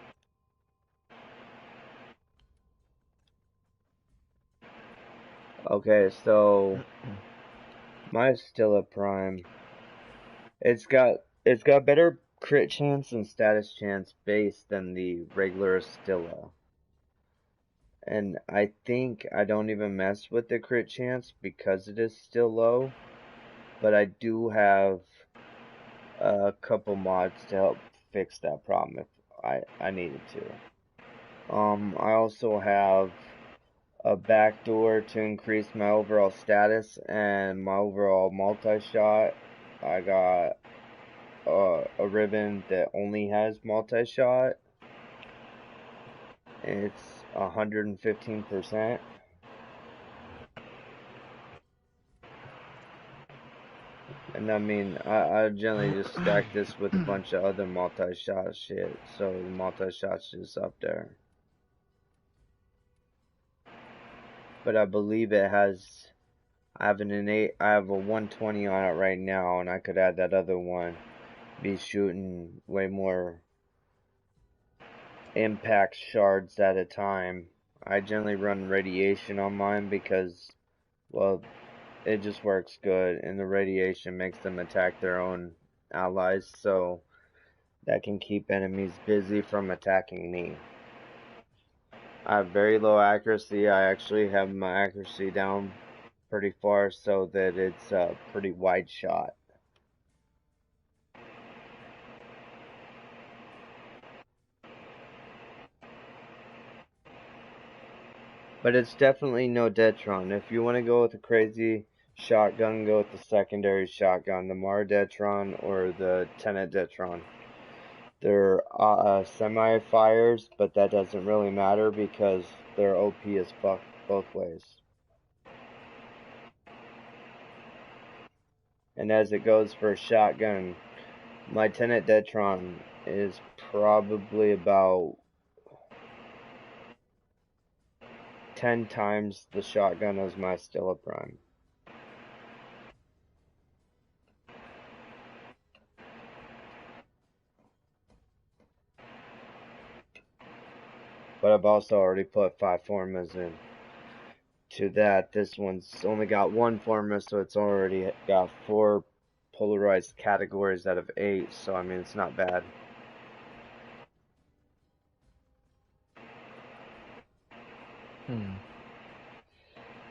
Okay, so my Stilla Prime, it's got better crit chance and status chance base than the regular Stilla. And I think I don't even mess with the crit chance because it is still low. But I do have a couple mods to help fix that problem if I needed to. I also have a backdoor to increase my overall status and my overall multi-shot. I got a ribbon that only has multi-shot. It's 115%. And I mean, I generally just stack this with a bunch of other multi-shot shit, so the multi-shot's just up there. But I believe it has, I have a 120 on it right now, and I could add that other one. Be shooting way more impact shards at a time. I generally run radiation on mine because, well, it just works good, and the radiation makes them attack their own allies, so that can keep enemies busy from attacking me. I have very low accuracy. I actually have my accuracy down pretty far so that it's a pretty wide shot. But it's definitely no Detron. If you want to go with a crazy shotgun, go with the secondary shotgun, the Mara Detron or the Tenet Detron. They're semi-fires, but that doesn't really matter because they're OP as fuck both ways. And as it goes for a shotgun, my Tenet Detron is probably about 10 times the shotgun as my Stilla Prime. But I've also already put 5 formas in to that. This one's only got 1 forma, so it's already got 4 polarized categories out of 8, so I mean, it's not bad.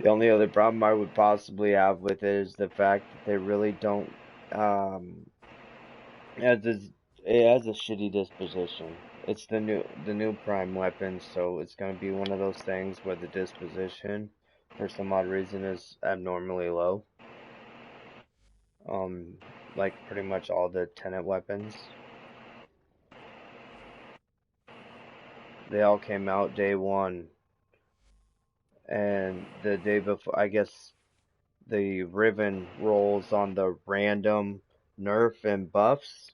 The only other problem I would possibly have with it is the fact that they really don't, it has a shitty disposition. It's the new prime weapon, so it's gonna be one of those things where the disposition, for some odd reason, is abnormally low. Like pretty much all the Tenet weapons. They all came out day 1. And the day before, I guess the ribbon rolls on the random nerf and buffs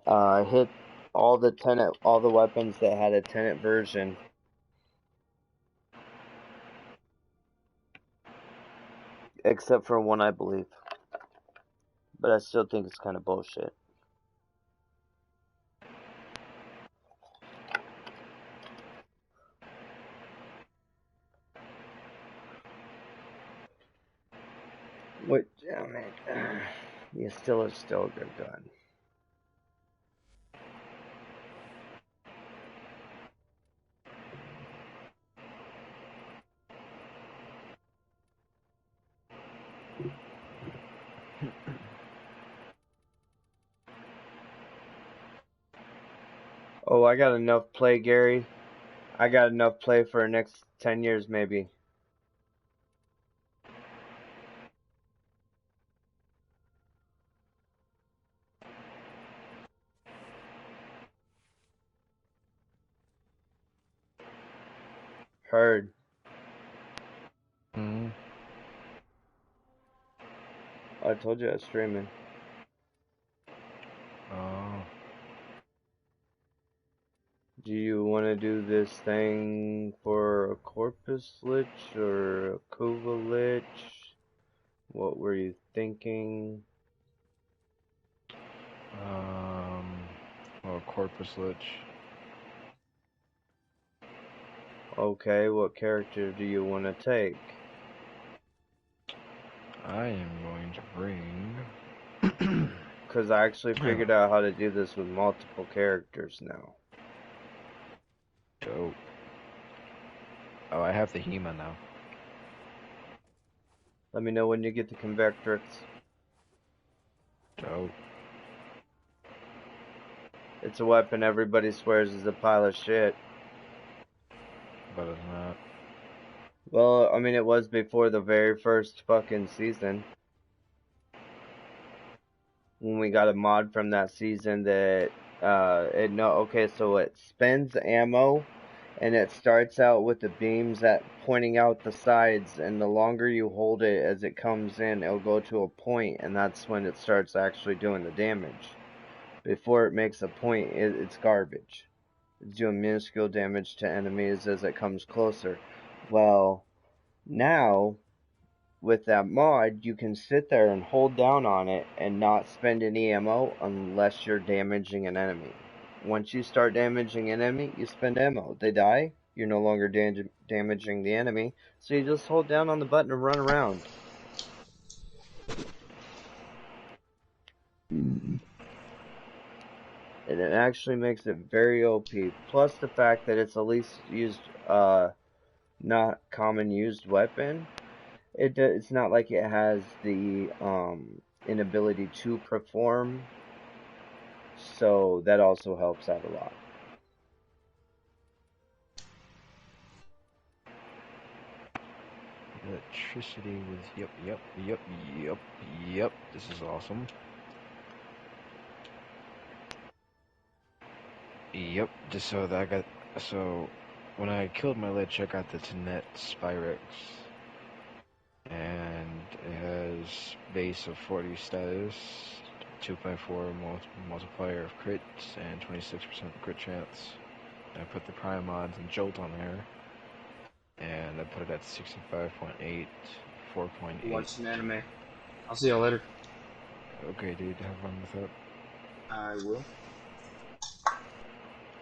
hit all the weapons that had a Tenet version. Except for one, I believe. But I still think it's kind of bullshit. What? Damn it. Yeah, still is still a good gun. Oh, I got enough play, Gary. I got enough play for the next 10 years, maybe. Heard. I told you I was streaming. Oh. Do you want to do this thing for a Corpus Lich or a Kuva Lich? What were you thinking? Well, Corpus Lich. Okay, what character do you want to take? I am going to bring... Because I actually figured out how to do this with multiple characters now. Dope. Oh, I have the Hema now. Let me know when you get the Convectrix. Oh, It's a weapon everybody swears is a pile of shit. but it's not. Well, I mean, it was before the very first fucking season. When we got a mod from that season that, so it spends ammo, and it starts out with the beams pointing out the sides, and the longer you hold it as it comes in, it'll go to a point, and that's when it starts actually doing the damage. Before it makes a point, it's garbage. It's doing minuscule damage to enemies as it comes closer. Well, now, with that mod, you can sit there and hold down on it and not spend any ammo unless you're damaging an enemy. Once you start damaging an enemy, you spend ammo. They die, you're no longer damaging the enemy, so you just hold down on the button and run around. And it actually makes it very OP. Plus the fact that it's a least used, not common used weapon. It's not like it has the inability to perform, so that also helps out a lot. Electricity with yep. This is awesome. Yep. Just so that when I killed my lich, I got the Tenet Spyrex, and it has base of 40 status, 2.4 multiplier of crits, and 26% crit chance. I put the prime mods and Jolt on there, and I put it at 65.8, 4.8. Watch some anime. I'll see y'all later. Okay, dude, have fun with it. I will.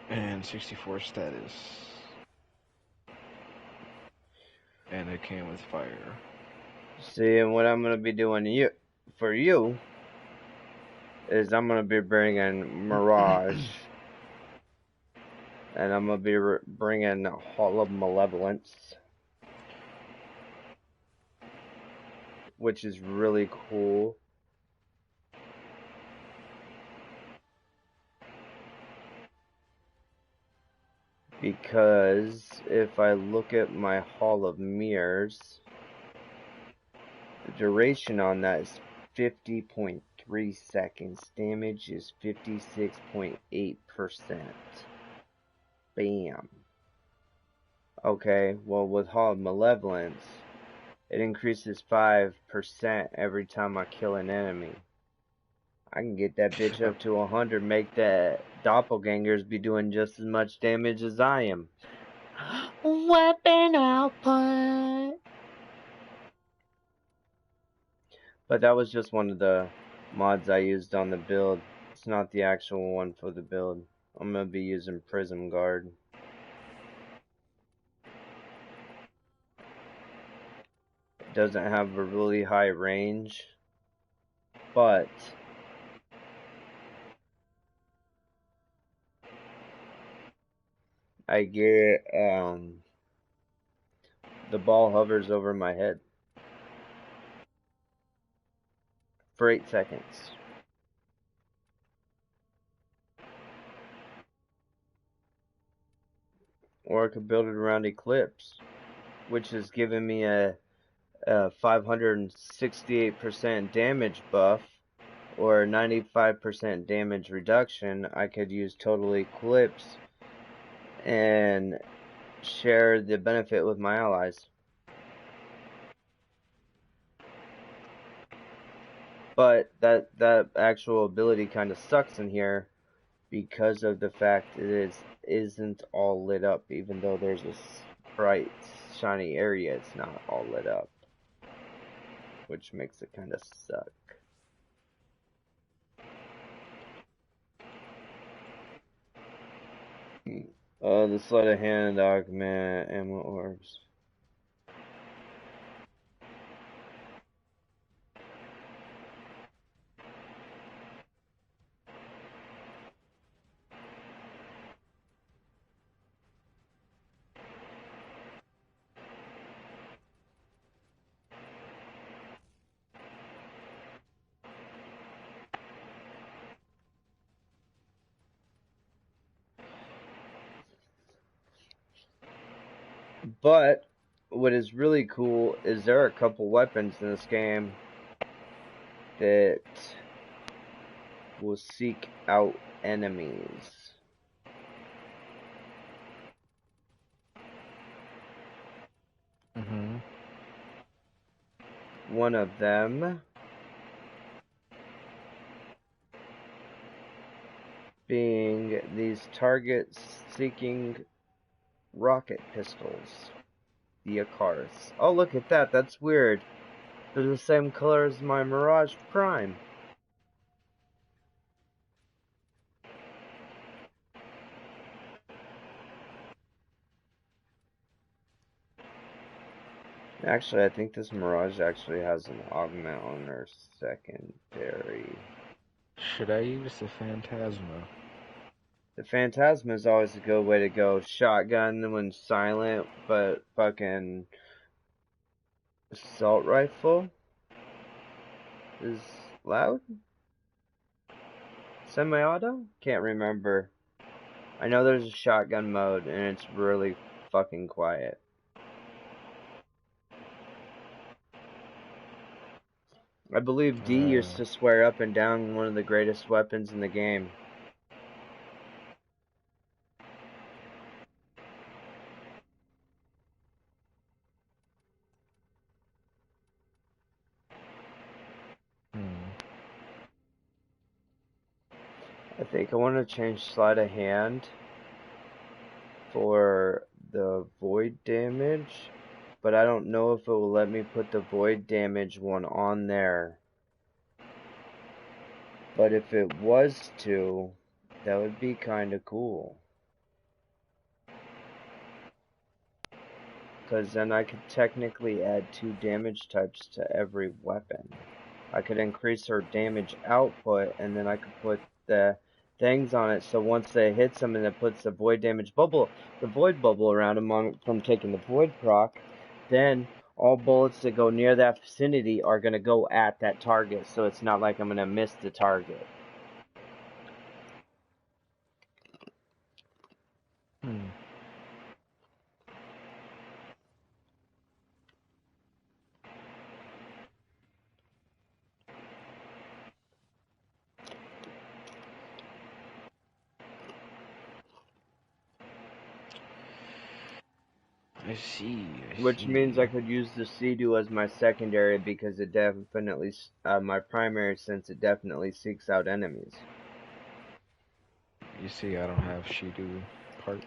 And 64 status. And it came with fire. See, and what I'm gonna be doing for you is I'm gonna be bringing Mirage, and I'm gonna be bringing Hall of Malevolence, which is really cool. Because if I look at my Hall of Mirrors, the duration on that is 50.3 seconds. Damage is 56.8%. Bam. Okay, well with Hall of Malevolence, it increases 5% every time I kill an enemy. I can get that bitch up to 100, make the doppelgangers be doing just as much damage as I am. Weapon output! But that was just one of the mods I used on the build. It's not the actual one for the build. I'm gonna be using Prism Guard. It doesn't have a really high range, but I get, the ball hovers over my head for 8 seconds. Or I could build it around Eclipse, which is giving me a 568% damage buff, or 95% damage reduction. I could use Total Eclipse and share the benefit with my allies. But that actual ability kind of sucks in here because of the fact it isn't all lit up. Even though there's a bright, shiny area, it's not all lit up, which makes it kind of suck. The sleight of hand augment ammo orbs. But what is really cool is there are a couple weapons in this game that will seek out enemies. Mm-hmm. One of them being these target-seeking rocket pistols. The Icarus. Oh, look at that. That's weird. They're the same color as my Mirage Prime. Actually, I think this Mirage actually has an augment on their secondary. Should I use the Phantasma? The Phantasma is always a good way to go. Shotgun when silent, but fucking assault rifle is loud? Semi-auto? Can't remember. I know there's a shotgun mode, and it's really fucking quiet. I believe D used to swear up and down one of the greatest weapons in the game. I think I want to change sleight of hand for the void damage, but I don't know if it will let me put the void damage one on there. But if it was to, that would be kind of cool. Because then I could technically add 2 damage types to every weapon. I could increase her damage output, and then I could put the things on it, so once they hits them and it puts the void damage bubble, the void bubble around them from taking the void proc, then all bullets that go near that vicinity are going to go at that target, so it's not like I'm going to miss the target. I see. Which means I could use the Sea-Doo as my secondary because it definitely, my primary, since it definitely seeks out enemies. You see, I don't have Shido parts.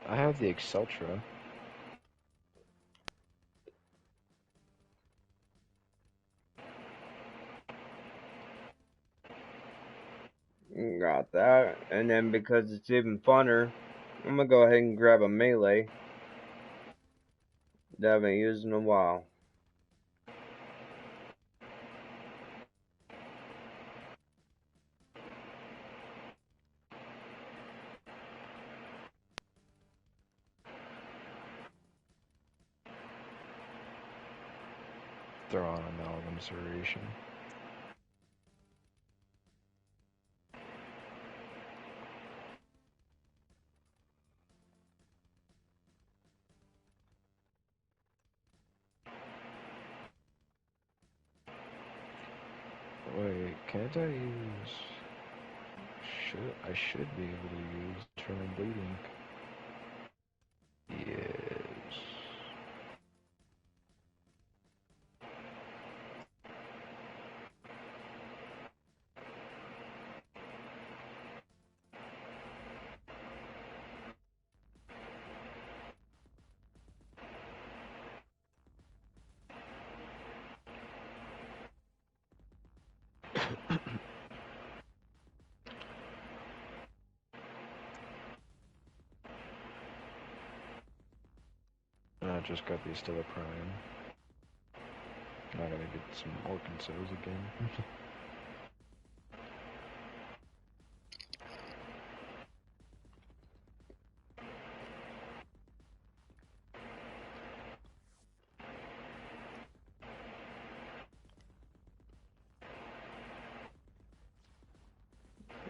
I have the Exceltra. Got that. And then because it's even funner, I'm gonna go ahead and grab a melee that I haven't used in a while. Throw on Amalgam Serration. Wait, can't I use... I should be able to use Eternal Bleeding. Yes. I just got the Stella Prime. I gotta get some Orcansos again.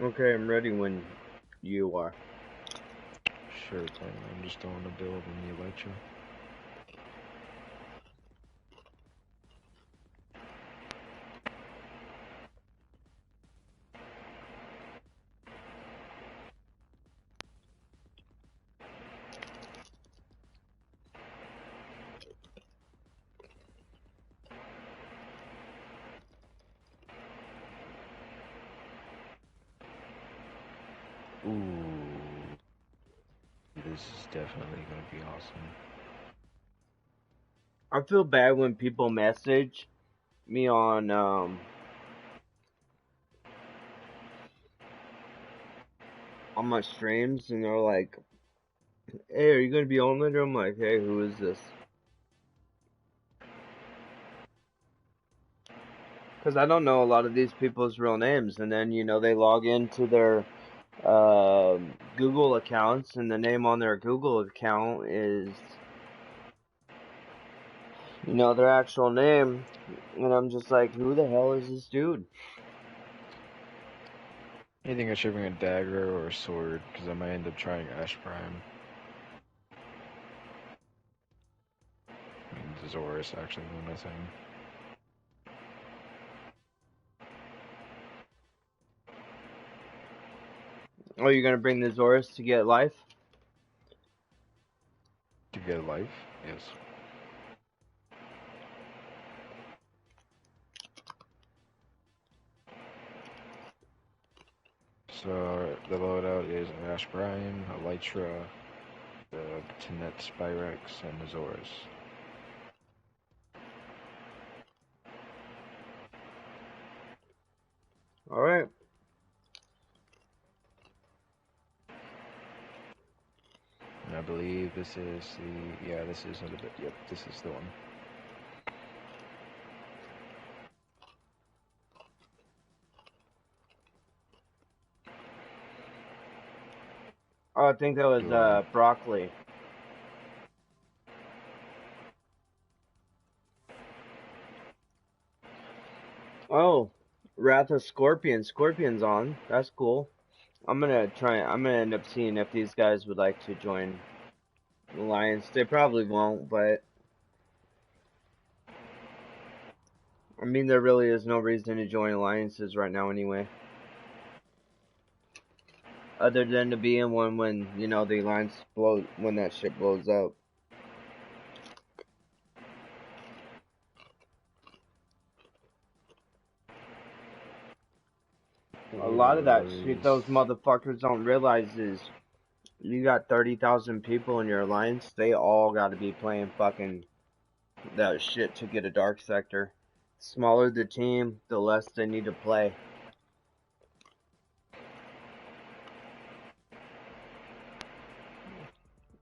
Okay, I'm ready when you are. Sure thing. I'm just throwing a build in the Electra. Ooh. This is definitely gonna be awesome. I feel bad when people message me on my streams and they're like, "Hey, are you gonna be on later?" I'm like, "Hey, who is this?" Because I don't know a lot of these people's real names, and then they log into their Google accounts, and the name on their Google account is their actual name, and I'm just like, who the hell is this dude? I think I should bring a dagger or a sword, because I might end up trying Ash Prime. And Zorus actually won my thing. Oh, you're gonna bring the Zorus to get life? To get life? Yes. So the loadout is an Ash Prime, a Lytra, the Tenet Spyrex, and the Zorus. Alright. And I believe this is the, yeah, this is another bit, yep, this is the one. Oh, I think that was broccoli. Oh, Wrath of Scorpion. Scorpion's on. That's cool. I'm gonna end up seeing if these guys would like to join Alliance. They probably won't, but I mean, there really is no reason to join alliances right now anyway. Other than to be in one when, the alliance when that shit blows up. A lot of that shit those motherfuckers don't realize is you got 30,000 people in your alliance, they all gotta be playing fucking that shit to get a dark sector. Smaller the team, the less they need to play.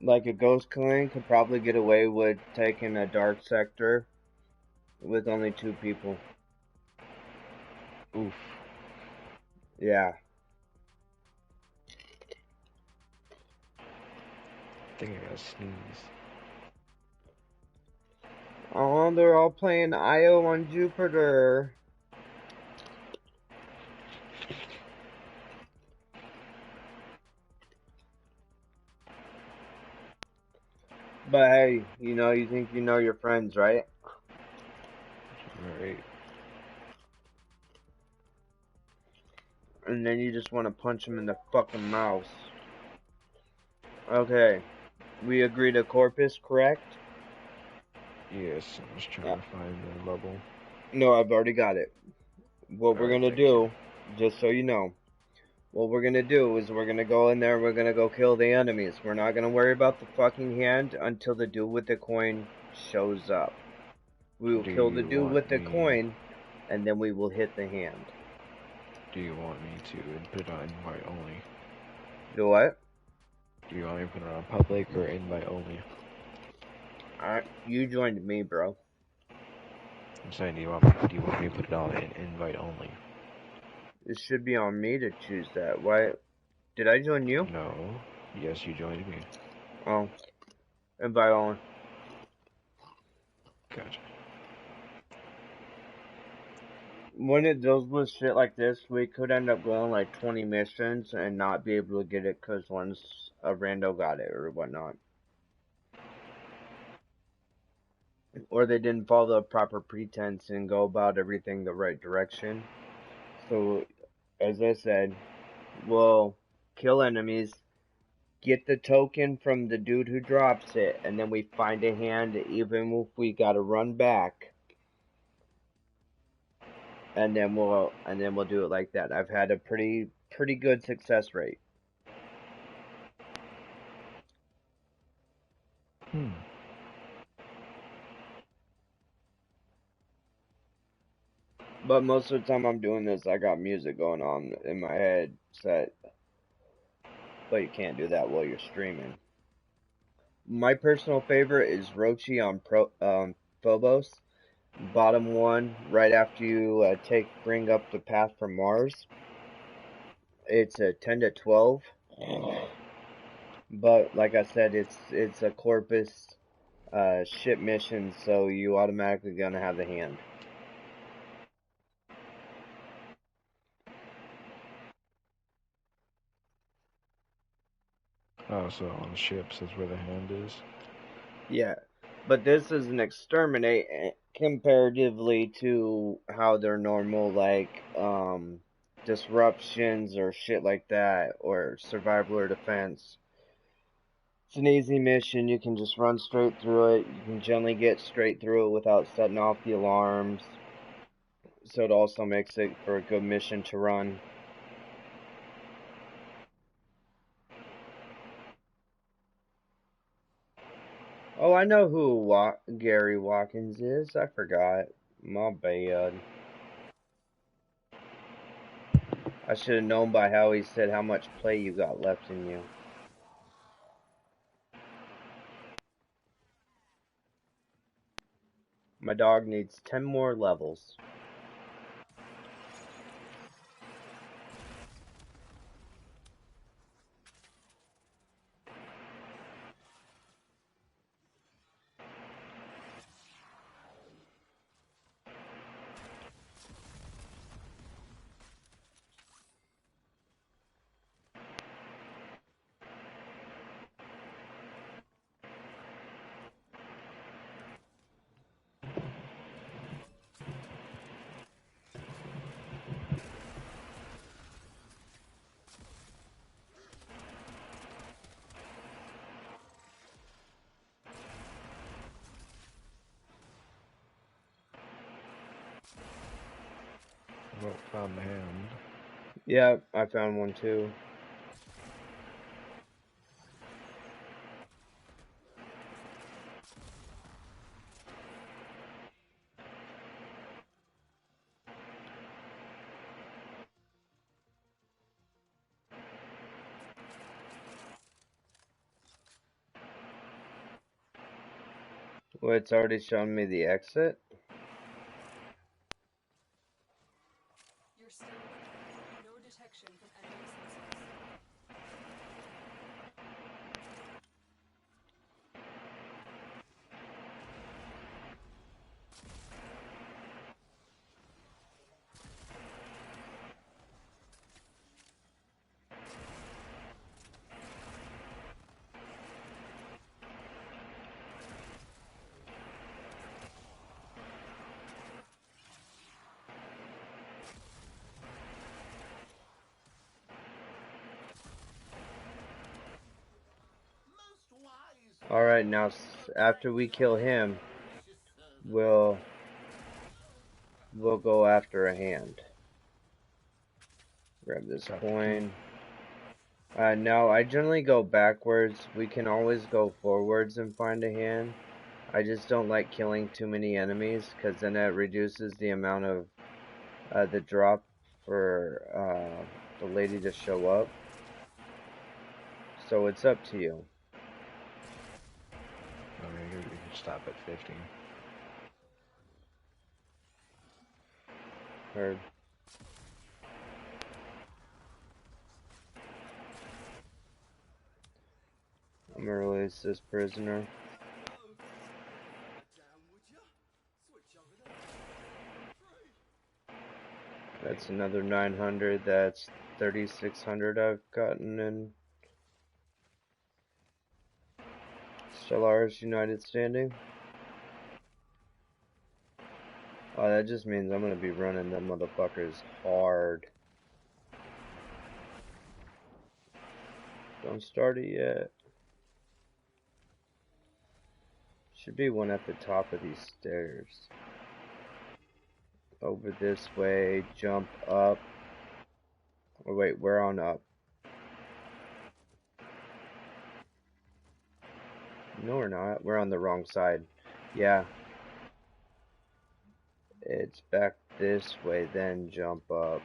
Like a Ghost Clan could probably get away with taking a dark sector with only 2 people. Oof. Yeah. I think I got sneeze. Oh, they're all playing IO on Jupiter. But hey, you think you know your friends, right? Alright. And then you just want to punch them in the fucking mouth. Okay. We agree to Corpus, correct? Yes, I'm just trying to find the level. No, I've already got it. What we're gonna do, just so you know, what we're gonna do is we're gonna go in there and we're gonna go kill the enemies. We're not gonna worry about the fucking hand until the dude with the coin shows up. We will kill the dude with the coin, and then we will hit the hand. Do you want me to put it on invite only? Do what? Do you want me to put it on public or invite only? Alright, you joined me, bro. I'm saying, do you want me to put it on invite only? It should be on me to choose that. Why? Did I join you? No. Yes, you joined me. Oh. Invite only. Gotcha. when it deals with shit like this, we could end up going like 20 missions and not be able to get it because once a rando got it or whatnot. Or they didn't follow the proper pretense and go about everything the right direction. So, as I said, we'll kill enemies, get the token from the dude who drops it, and then we find a hand even if we gotta run back. And then we'll do it like that. I've had a pretty good success rate. But most of the time I'm doing this, I got music going on in my head set. But you can't do that while you're streaming. My personal favorite is Rochi on Phobos. Bottom one, right after you bring up the path from Mars. It's a 10 to 12. But like I said, it's a Corpus ship mission, so you automatically gonna have the hand. Oh, so on ships is where the hand is? Yeah, but this is an exterminate comparatively to how they're normal, like, disruptions or shit like that, or survival or defense. It's an easy mission, you can just run straight through it, you can generally get straight through it without setting off the alarms, so it also makes it for a good mission to run. Oh, I know who Gary Watkins is. I forgot. My bad. I should have known by how he said how much play you got left in you. My dog needs 10 more levels. Well, found the hand. Yeah, I found one too. Well, it's already shown me the exit. You're still with no detection from enemy sensors. Alright, now after we kill him, we'll go after a hand. Grab this coin. No, I generally go backwards. We can always go forwards and find a hand. I just don't like killing too many enemies, because then it reduces the amount of the drop for the lady to show up. So it's up to you. Okay, you can stop at 50. Heard. I'm gonna release this prisoner. That's another 900. That's 3,600 I've gotten in Stellaris United Standing. Oh, that just means I'm gonna be running them motherfuckers hard. Don't start it yet. Should be one at the top of these stairs. Over this way, jump up. Oh wait, we're on up. No, we're not. We're on the wrong side. Yeah. It's back this way, then jump up.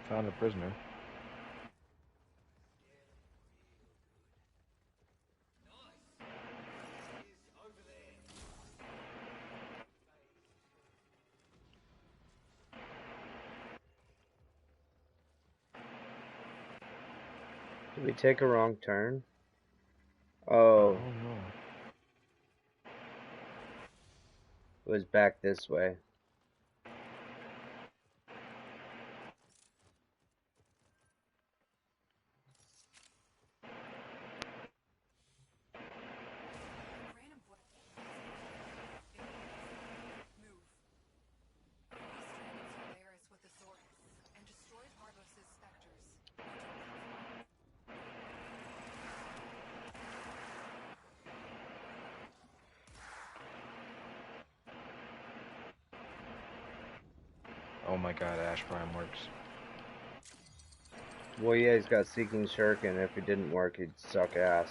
Found a prisoner. Did we take a wrong turn? Oh, Oh no. it was back this way. Random move. Restranded Solaris with the Zorus and destroyed Harbos's specters. Oh my god, Ash Prime works. Well, yeah, he's got Seeking Shuriken. If it didn't work, he'd suck ass.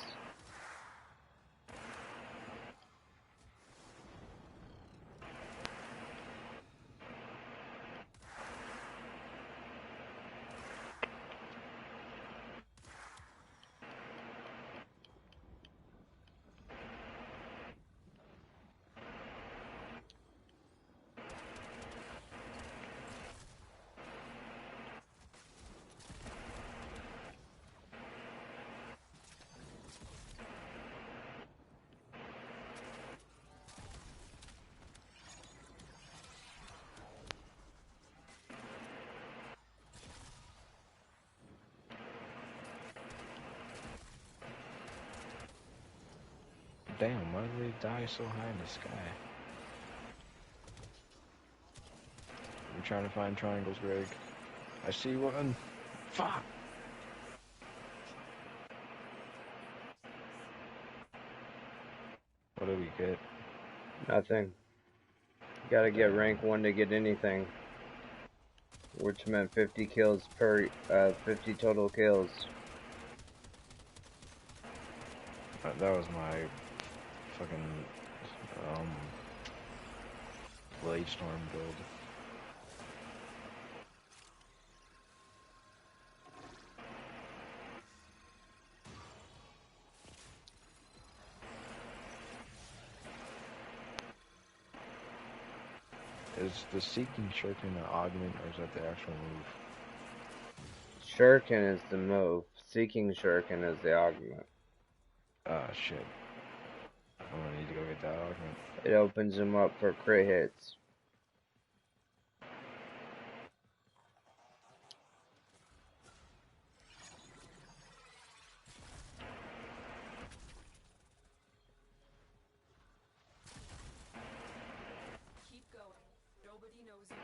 Damn, why did they die so high in the sky? I'm trying to find triangles, Greg. I see one. Fuck! What do we get? Nothing. You gotta get rank 1 to get anything. Which meant 50 kills per, 50 total kills. That was my fucking, Blade Storm build. Is the Seeking Shuriken an augment, or is that the actual move? Shuriken is the move. Seeking Shuriken is the augment. Ah, shit. I'm gonna need to go get that augment. It opens him up for crit hits. Keep going. Nobody knows you.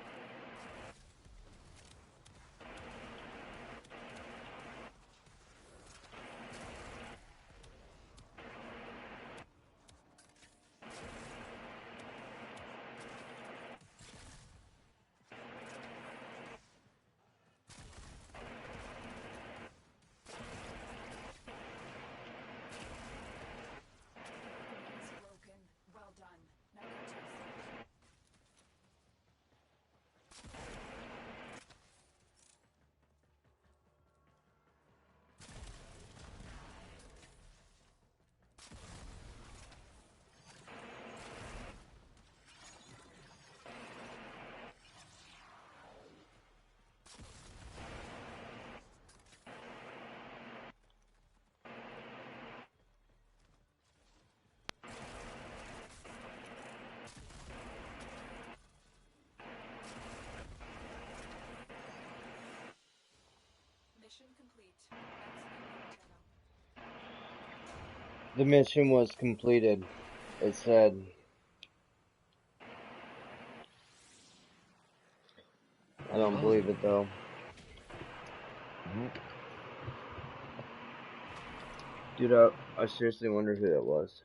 The mission was completed. It said. I don't believe it though. Dude, I seriously wonder who that was.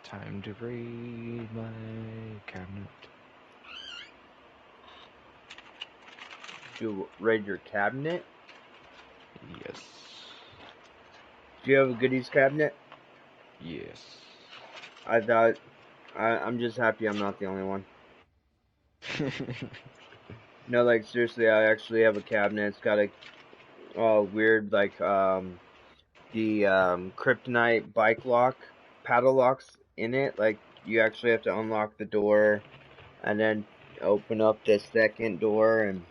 Time to raid my cabinet. You raid your cabinet? Yes. Do you have a goodies cabinet? Yes. I thought. I'm just happy I'm not the only one. No, like seriously, I actually have a cabinet. It's got a weird like the kryptonite bike lock paddle locks in it. Like you actually have to unlock the door and then open up the second door, and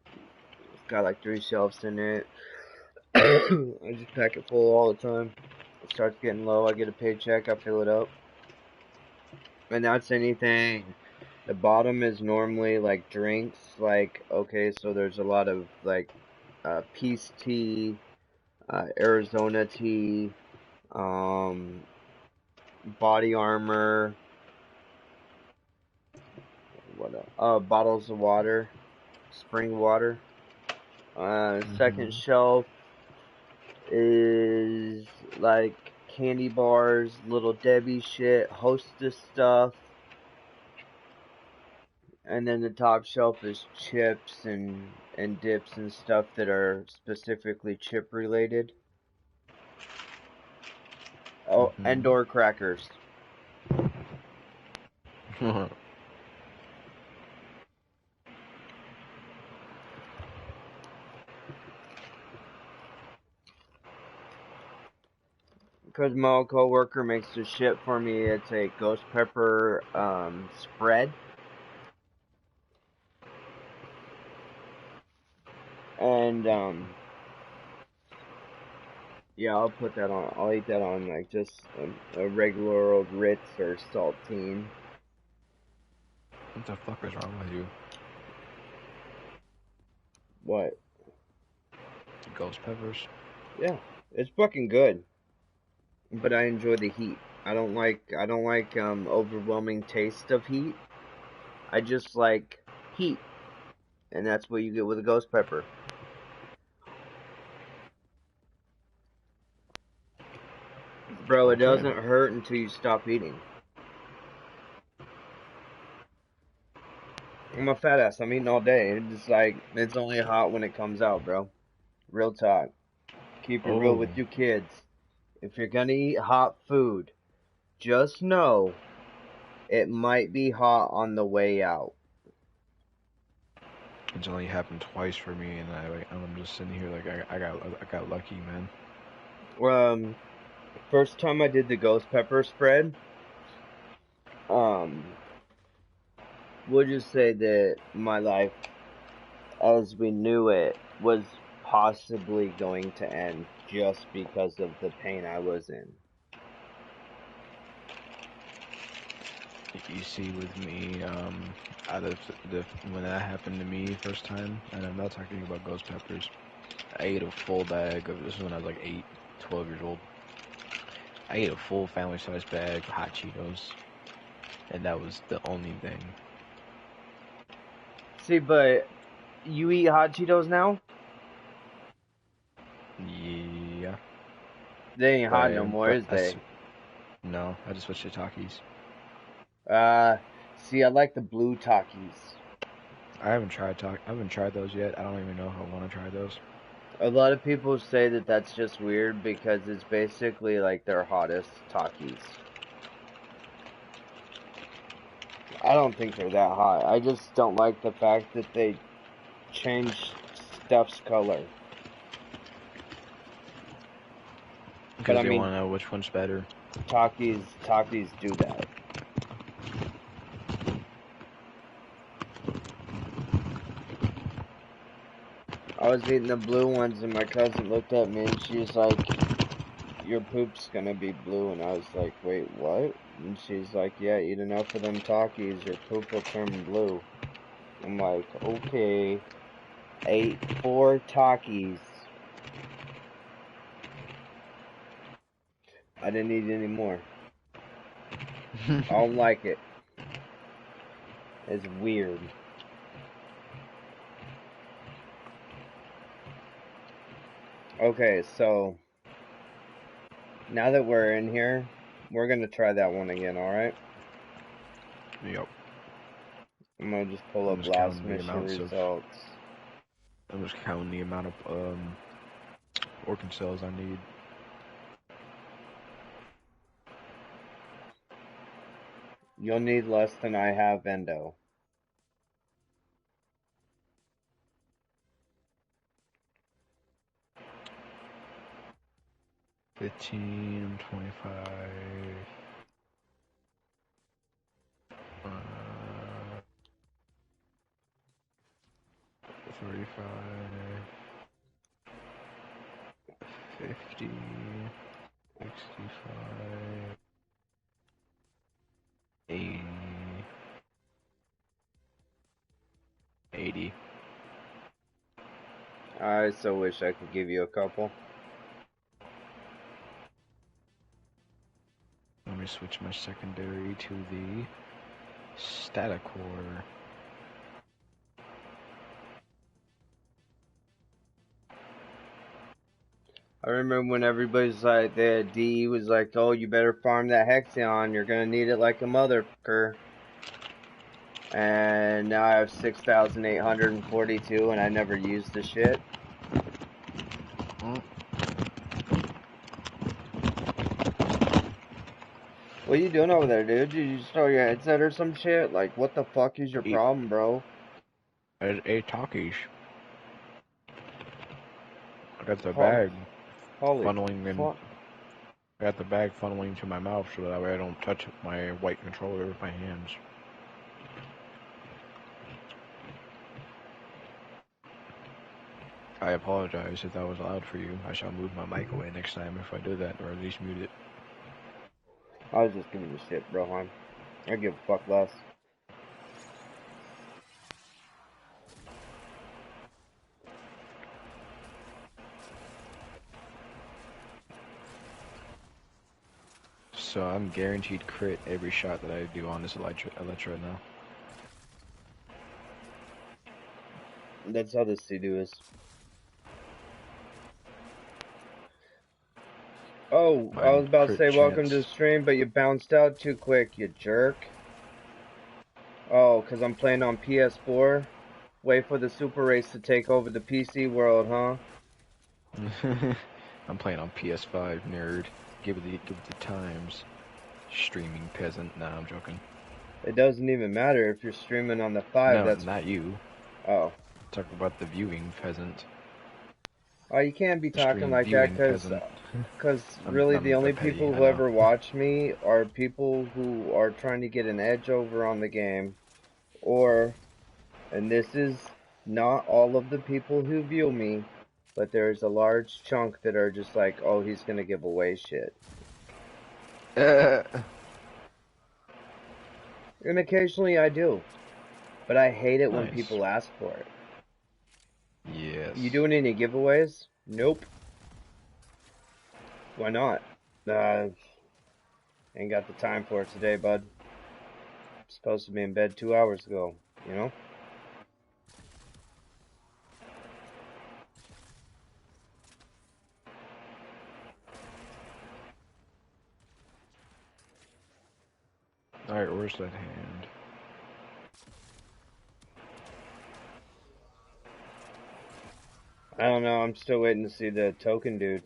it's got like 3 shelves in it. I just pack it full all the time. It starts getting low, I get a paycheck, I fill it up. And that's anything. The bottom is normally like drinks, like, okay, so there's a lot of like peace tea, Arizona tea, body armor, what else? Bottles of water, spring water. Second shelf is like candy bars, Little Debbie shit, Hostess stuff. And then the top shelf is chips and dips and stuff that are specifically chip related. Oh, and door crackers. Because my old coworker makes this shit for me. It's a ghost pepper spread. And yeah, I'll put that on. I'll eat that on like just a regular old Ritz or saltine. What the fuck is wrong with you? What? The ghost peppers? Yeah, it's fucking good. But I enjoy the heat. I don't like overwhelming taste of heat. I just like heat. And that's what you get with a ghost pepper. Bro, it doesn't hurt until you stop eating. I'm a fat ass. I'm eating all day. It's just like, it's only hot when it comes out, bro. Real talk. Keep it real with you kids. If you're gonna eat hot food, just know it might be hot on the way out. It's only happened twice for me, and I'm just sitting here like I got lucky, man. First time I did the ghost pepper spread, we'll just say that my life as we knew it was possibly going to end just because of the pain I was in. You see, with me, when that happened to me first time, and I'm not talking about ghost peppers, I ate a full bag of, this was when I was like 8, 12 years old. I ate a full family-sized bag of hot Cheetos, and that was the only thing. See, but you eat hot Cheetos now? Yeah. They ain't hot no more, is they? No, I just switched to Takis. See, I like the blue Takis. I haven't tried those yet. I don't even know if I want to try those. A lot of people say that that's just weird because it's basically like their hottest Takis. I don't think they're that hot. I just don't like the fact that they change stuff's color. Because they want to know which one's better. Takis do that. I was eating the blue ones and my cousin looked at me and she's like, your poop's gonna be blue. And I was like, wait, what? And she's like, yeah, eat enough of them Takis, your poop will turn blue. I'm like, okay. ate 4 Takis. I didn't eat any more. I don't like it. It's weird. Okay, so now that we're in here, we're gonna try that one again, alright? Yep. I'm gonna just pull I'm up just last counting the mission amounts of- results. I'm just counting the amount of organ cells I need. You'll need less than I have endo. $15, $25, 35, 50, 65, 80, 80. I so wish I could give you a couple. Let me switch my secondary to the static core. I remember when everybody's like, the DE was like, oh, you better farm that Hexion, you're gonna need it like a motherfucker. And now I have 6,842 and I never used the shit. Oh. What are you doing over there, dude? Did you just throw your headset or some shit? Like, what the fuck is your problem, bro? I ate Takis. I got the bag funneling in. I got the bag funneling to my mouth so that way I don't touch my white controller with my hands. I apologize if that was loud for you. I shall move my mic away next time if I do that, or at least mute it. I was just giving you shit, bro. I give a fuck less. So I'm guaranteed crit every shot that I do on this Elytra now. That's how this Sea-Doo is. Oh, I was about to say welcome to the stream, but you bounced out too quick, you jerk. Oh, because I'm playing on PS4? Wait for the Super Race to take over the PC world, huh? I'm playing on PS5, nerd. Give it the times. Streaming peasant. Nah, I'm joking. It doesn't even matter if you're streaming on the 5. No, that's not you. Oh. Talk about the viewing peasant. Oh, you can't be talking like that because really the only people who ever watch me are people who are trying to get an edge over on the game, or, and this is not all of the people who view me, but there's a large chunk that are just like, oh, he's gonna give away shit. And occasionally I do, but I hate it when people ask for it. Yes. You doing any giveaways? Nope. Why not? Ain't got the time for it today, bud. I'm supposed to be in bed 2 hours ago, you know? Alright, where's that hand? I don't know, I'm still waiting to see the token dude.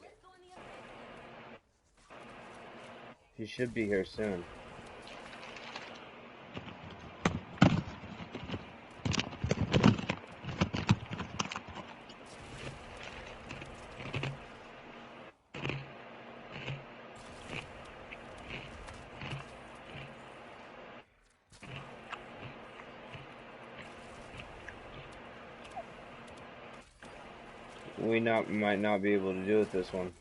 He should be here soon. We might not be able to do it this one.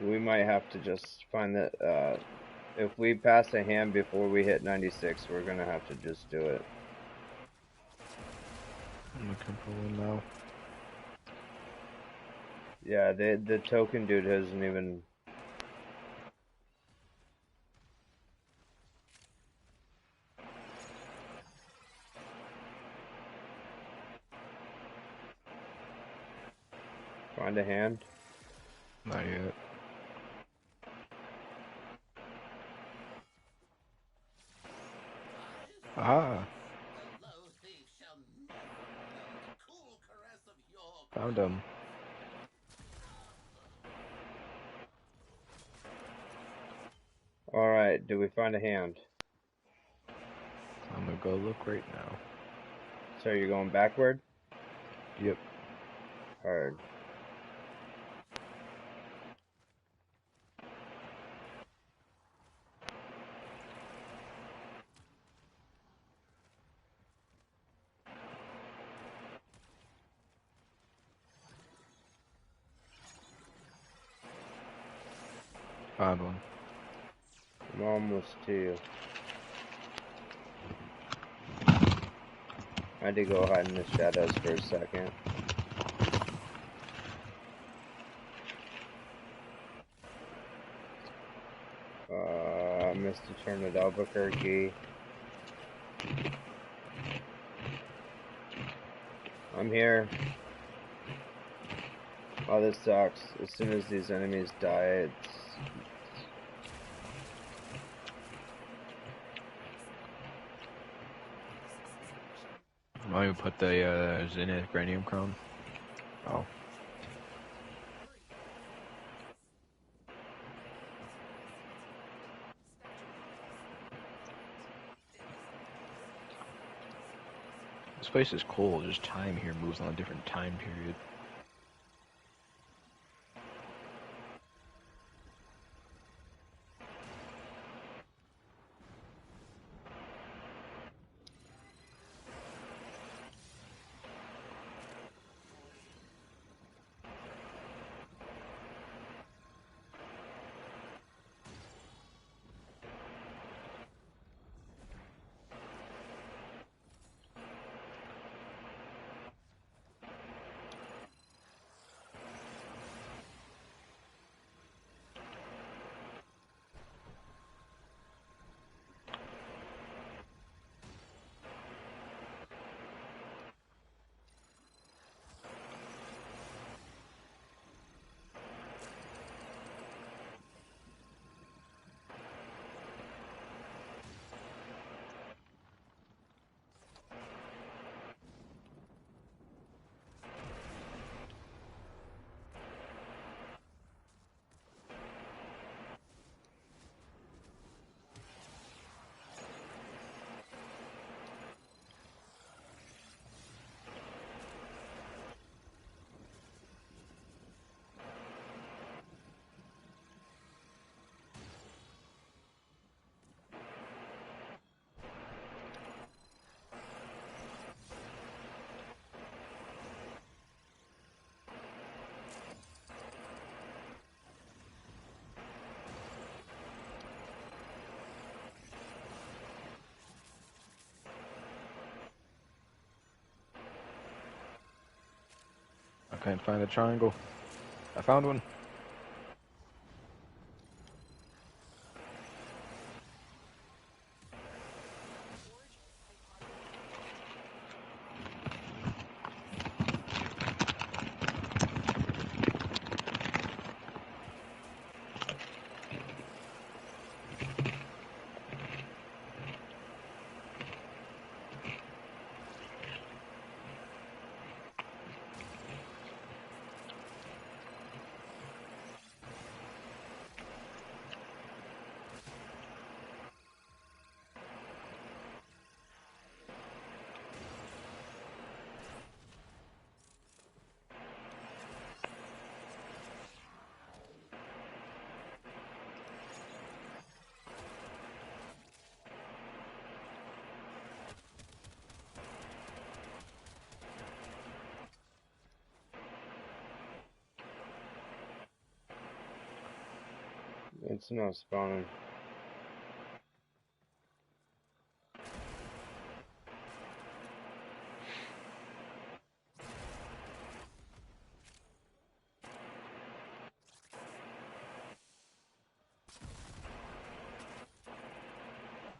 We might have to just find that, if we pass a hand before we hit 96, we're gonna have to just do it. I'm looking for one now. Yeah, the token dude hasn't even. Find a hand. Not yet. Ah, The low thief shall never know the cool caress of your found him. Alright, do we find a hand? I'm gonna go look right now. So you're going backward? Yep. Hard. Found one. I'm almost to you. I had to go hide in the shadows for a second. Mr. Turn at Albuquerque. I'm here. Oh, this sucks. As soon as these enemies die, it's... Why you put the Zenith Granium Crown? Oh. This place is cool, just time here moves on a different time period. I can't find a triangle. I found one. It's not spawning.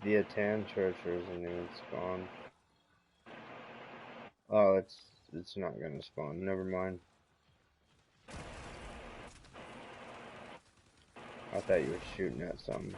The Atan Treasure isn't even spawned. Oh, it's not gonna spawn. Never mind. I thought you were shooting at something.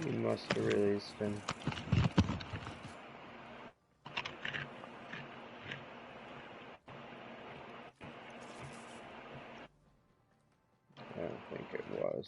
You must have released him. I don't think it was.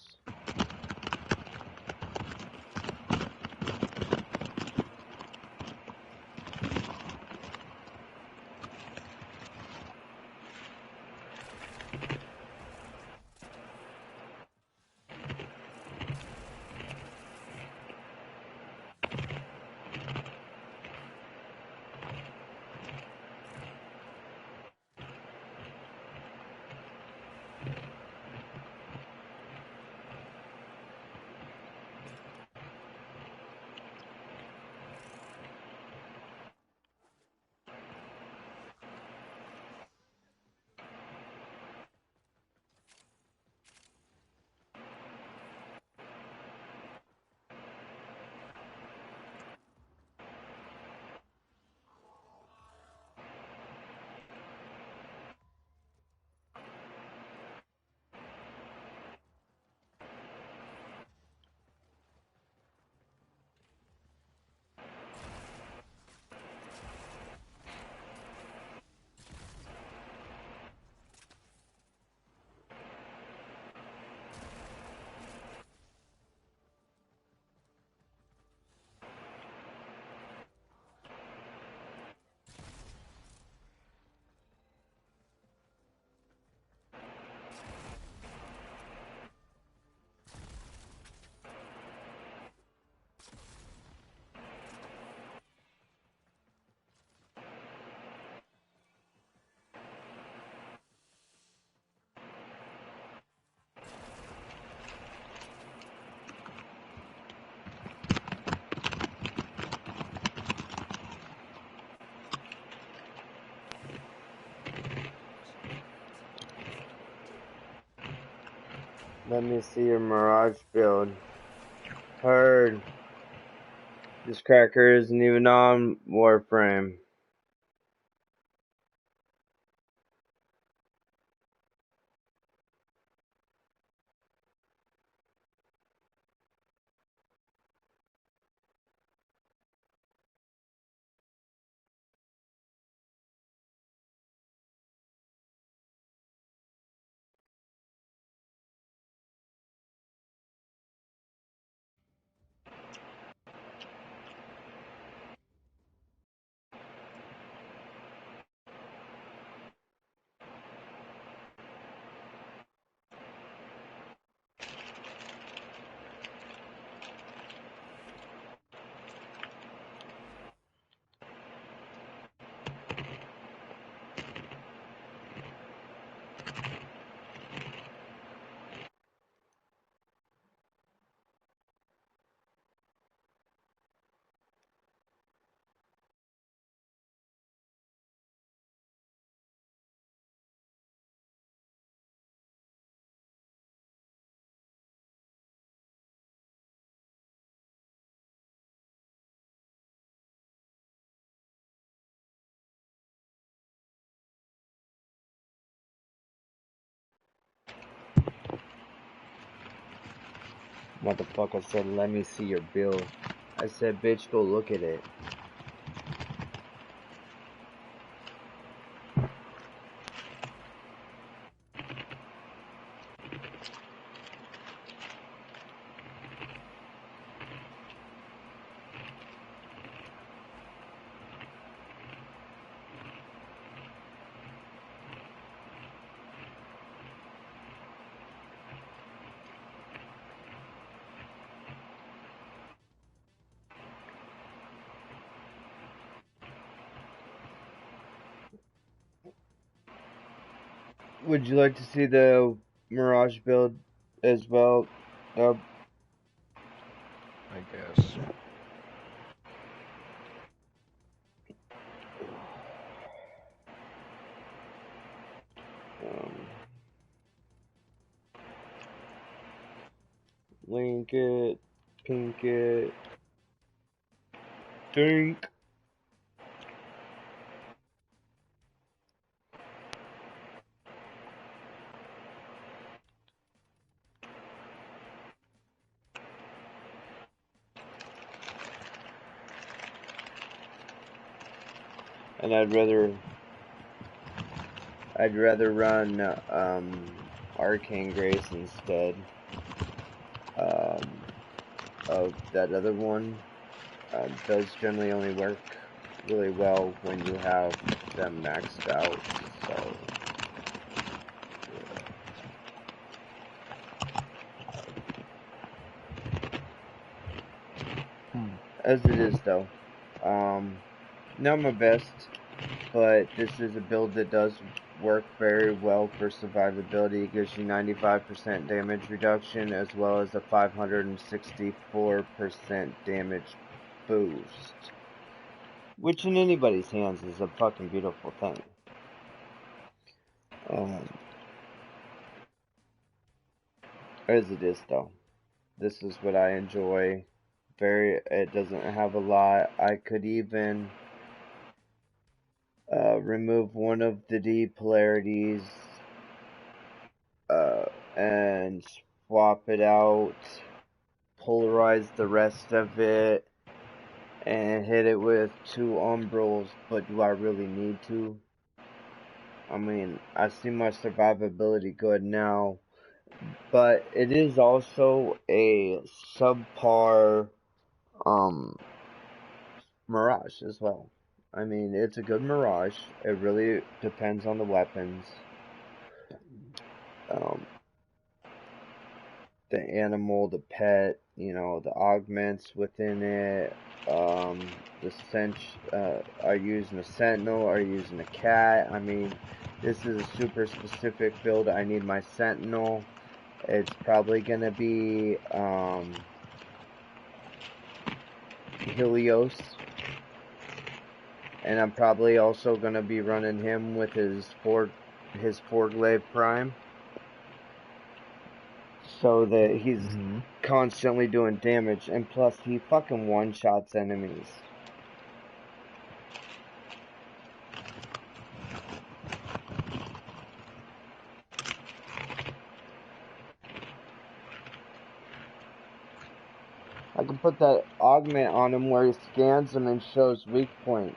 Let me see your Mirage build. Heard. This cracker isn't even on Warframe. Motherfucker said, let me see your build. I said, bitch, go look at it. Would you like to see the Mirage build as well? I guess. Link it, pink it, think. And I'd rather run Arcane Grace instead of that other one. Those generally only work really well when you have them maxed out, so yeah. As it is though. Not my best, but this is a build that does work very well for survivability. It gives you 95% damage reduction as well as a 564% damage boost. Which in anybody's hands is a fucking beautiful thing. As it is though. This is what I enjoy. It doesn't have a lot. I could even remove one of the D polarities and swap it out, polarize the rest of it, and hit it with 2 umbrals, but do I really need to? I mean, I see my survivability good now, but it is also a subpar Mirage as well. I mean, it's a good Mirage. It really depends on the weapons. The animal, the pet, you know, the augments within it, are you using a sentinel, are you using a cat? I mean, this is a super specific build. I need my sentinel. It's probably gonna be, Helios. And I'm probably also gonna be running him with his Forglaive Prime. So that he's constantly doing damage, and plus he fucking one-shots enemies. I can put that augment on him where he scans them and shows weak points.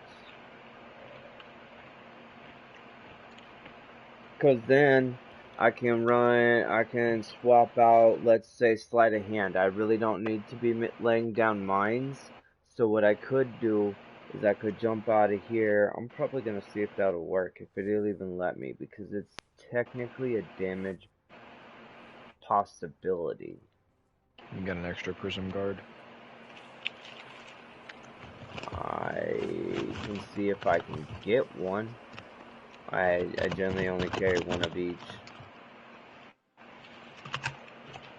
Because then I can swap out, let's say, sleight of hand. I really don't need to be laying down mines. So what I could do is I could jump out of here. I'm probably going to see if that'll work, if it'll even let me, because it's technically a damage possibility. You got an extra prism guard? I can see if I can get one. I generally only carry one of each.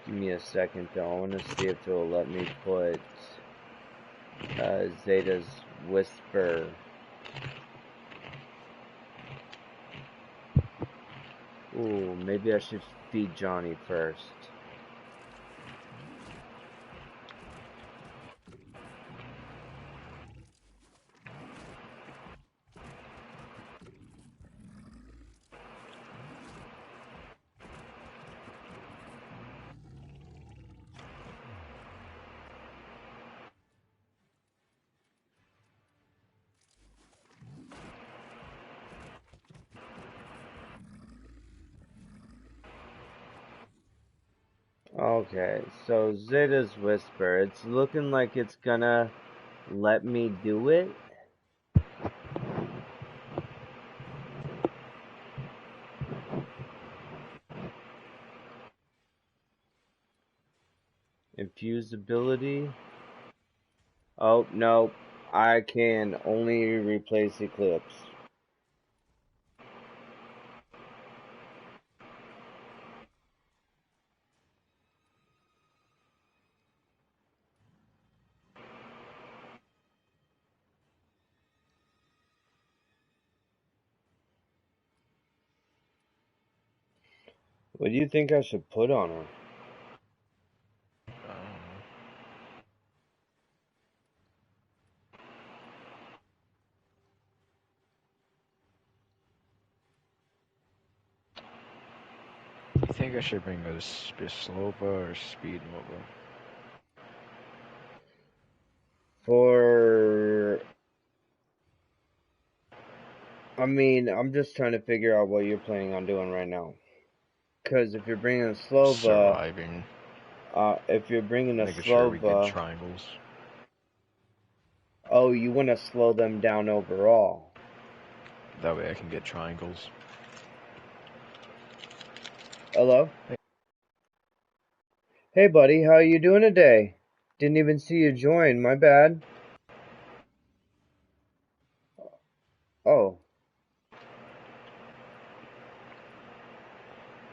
Give me a second though. I want to see if it'll let me put Zeta's Whisper. Ooh, maybe I should feed Johnny first. Okay, so Zeta's Whisper. It's looking like it's gonna let me do it. Infuse ability. Oh, no. I can only replace Eclipse. What do you think I should put on her? You think I should bring a Spislova or Speed Nova? I mean, I'm just trying to figure out what you're planning on doing right now. Because if you're bringing a Slova, Surviving. if you're bringing a Making sure we get Slova, triangles. oh, you want to slow them down overall. That way I can get triangles. Hello? Hey, buddy, how you doing today? Didn't even see you join, my bad. Oh.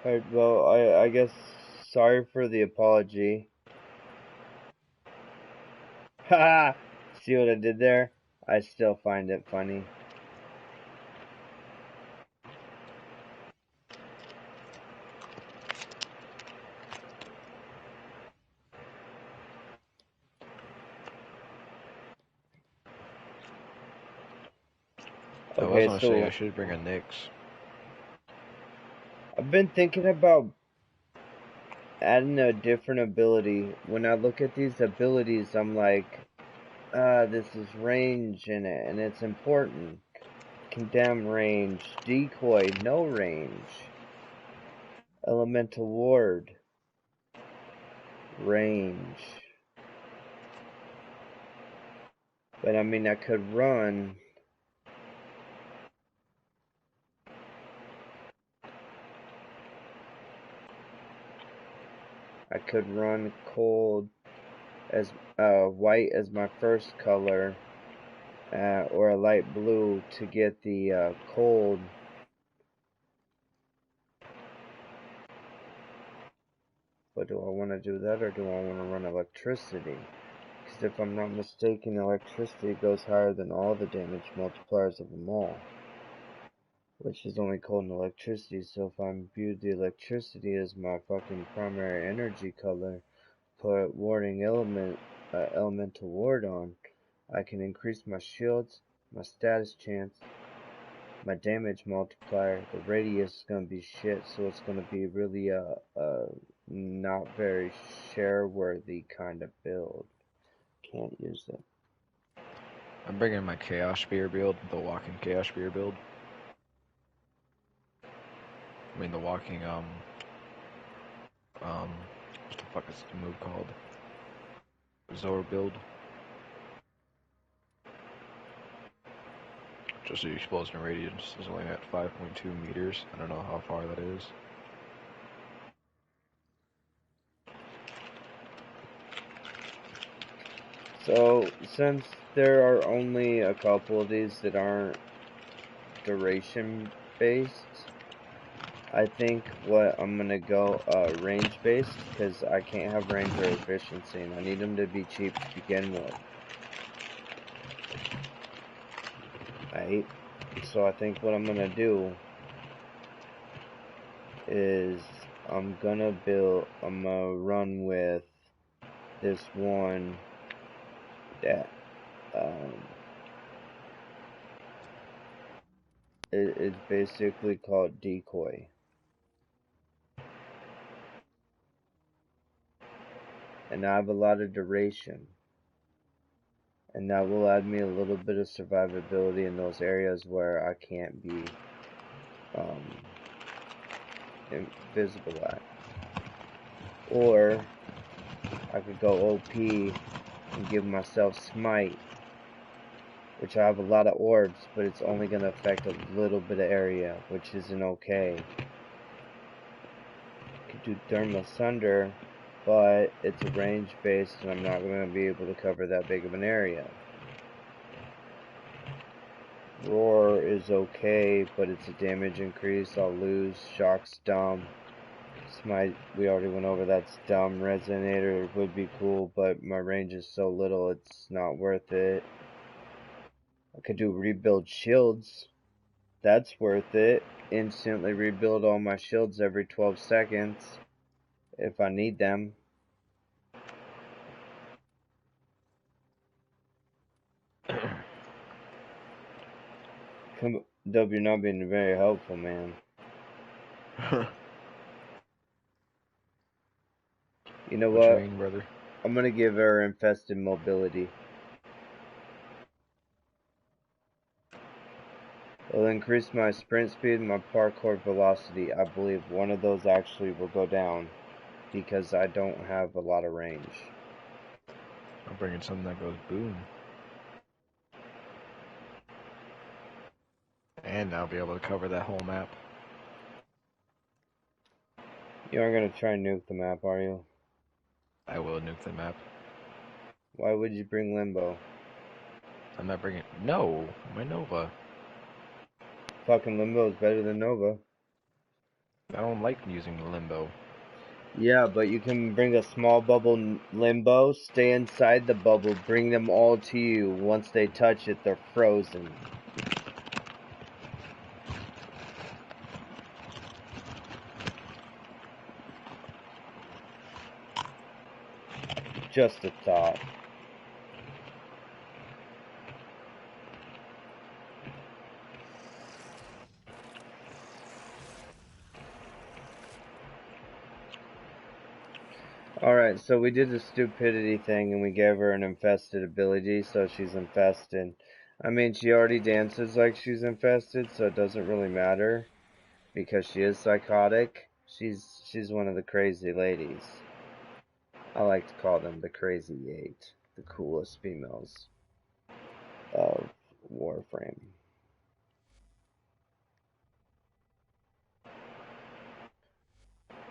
Alright, well, I guess, sorry for the apology. Haha! See what I did there? I still find it funny. I was Okay, gonna say I so should bring a Nyx. I've been thinking about adding a different ability. When I look at these abilities, I'm like, this is range in it, and it's important. Condemn range. Decoy, no range. Elemental ward. Range. But I mean, I could run. I could run cold as white as my first color, or a light blue to get the cold. But do I want to do that, or do I want to run electricity? Because if I'm not mistaken, electricity goes higher than all the damage multipliers of them all, which is only cold and electricity. So if I imbue the electricity as my fucking primary energy color, put warding elemental ward on, I can increase my shields, my status chance, my damage multiplier. The radius is gonna be shit, so it's gonna be really not very share worthy kind of build. Can't use it. I'm bringing my Chaos Spear build, the walking Chaos Spear build. I mean the walking what the fuck is the move called? Zor build. Just the explosion radius is only at 5.2 meters. I don't know how far that is. So, since there are only a couple of these that aren't duration based, I think what I'm gonna go range based, because I can't have range or efficiency, and I need them to be cheap to begin with. Right? So I think what I'm gonna do is I'm gonna run with this one that it's basically called Decoy. And I have a lot of duration. And that will add me a little bit of survivability in those areas where I can't be invisible at. or I could go OP and give myself Smite, which I have a lot of orbs, but it's only going to affect a little bit of area, which isn't okay. I could do Thermal Sunder, but it's a range based and I'm not going to be able to cover that big of an area. Roar is okay, but it's a damage increase. I'll lose. Shock's dumb. Smite, we already went over, that's dumb. Resonator would be cool, but my range is so little, it's not worth it. I could do rebuild shields. That's worth it. Instantly rebuild all my shields every 12 seconds if I need them. Dub, you're not being very helpful, man. You know what? You mean, brother? I'm gonna give her infested mobility. It'll increase my sprint speed and my parkour velocity. I believe one of those actually will go down because I don't have a lot of range. I'm bringing something that goes boom. And I'll be able to cover that whole map. You aren't gonna try and nuke the map, are you? I will nuke the map. Why would you bring Limbo? I'm not bringing... No! My Nova. Fucking Limbo is better than Nova. I don't like using the Limbo. Yeah, but you can bring a small bubble Limbo, stay inside the bubble, bring them all to you. Once they touch it, they're frozen. Just a thought. Alright, so we did the stupidity thing and we gave her an infested ability, so she's infested. I mean, she already dances like she's infested, so it doesn't really matter. Because she is psychotic. She's one of the crazy ladies. I like to call them the Crazy Eight. The coolest females of Warframe.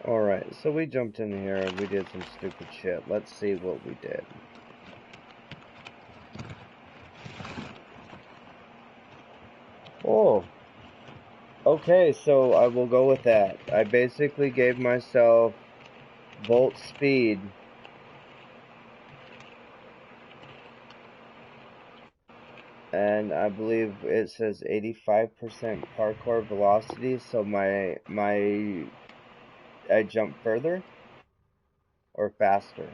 Alright, so we jumped in here, we did some stupid shit. Let's see what we did. Oh. Okay, so I will go with that. I basically gave myself Volt Speed. And I believe it says 85% parkour velocity, so I jump further or faster.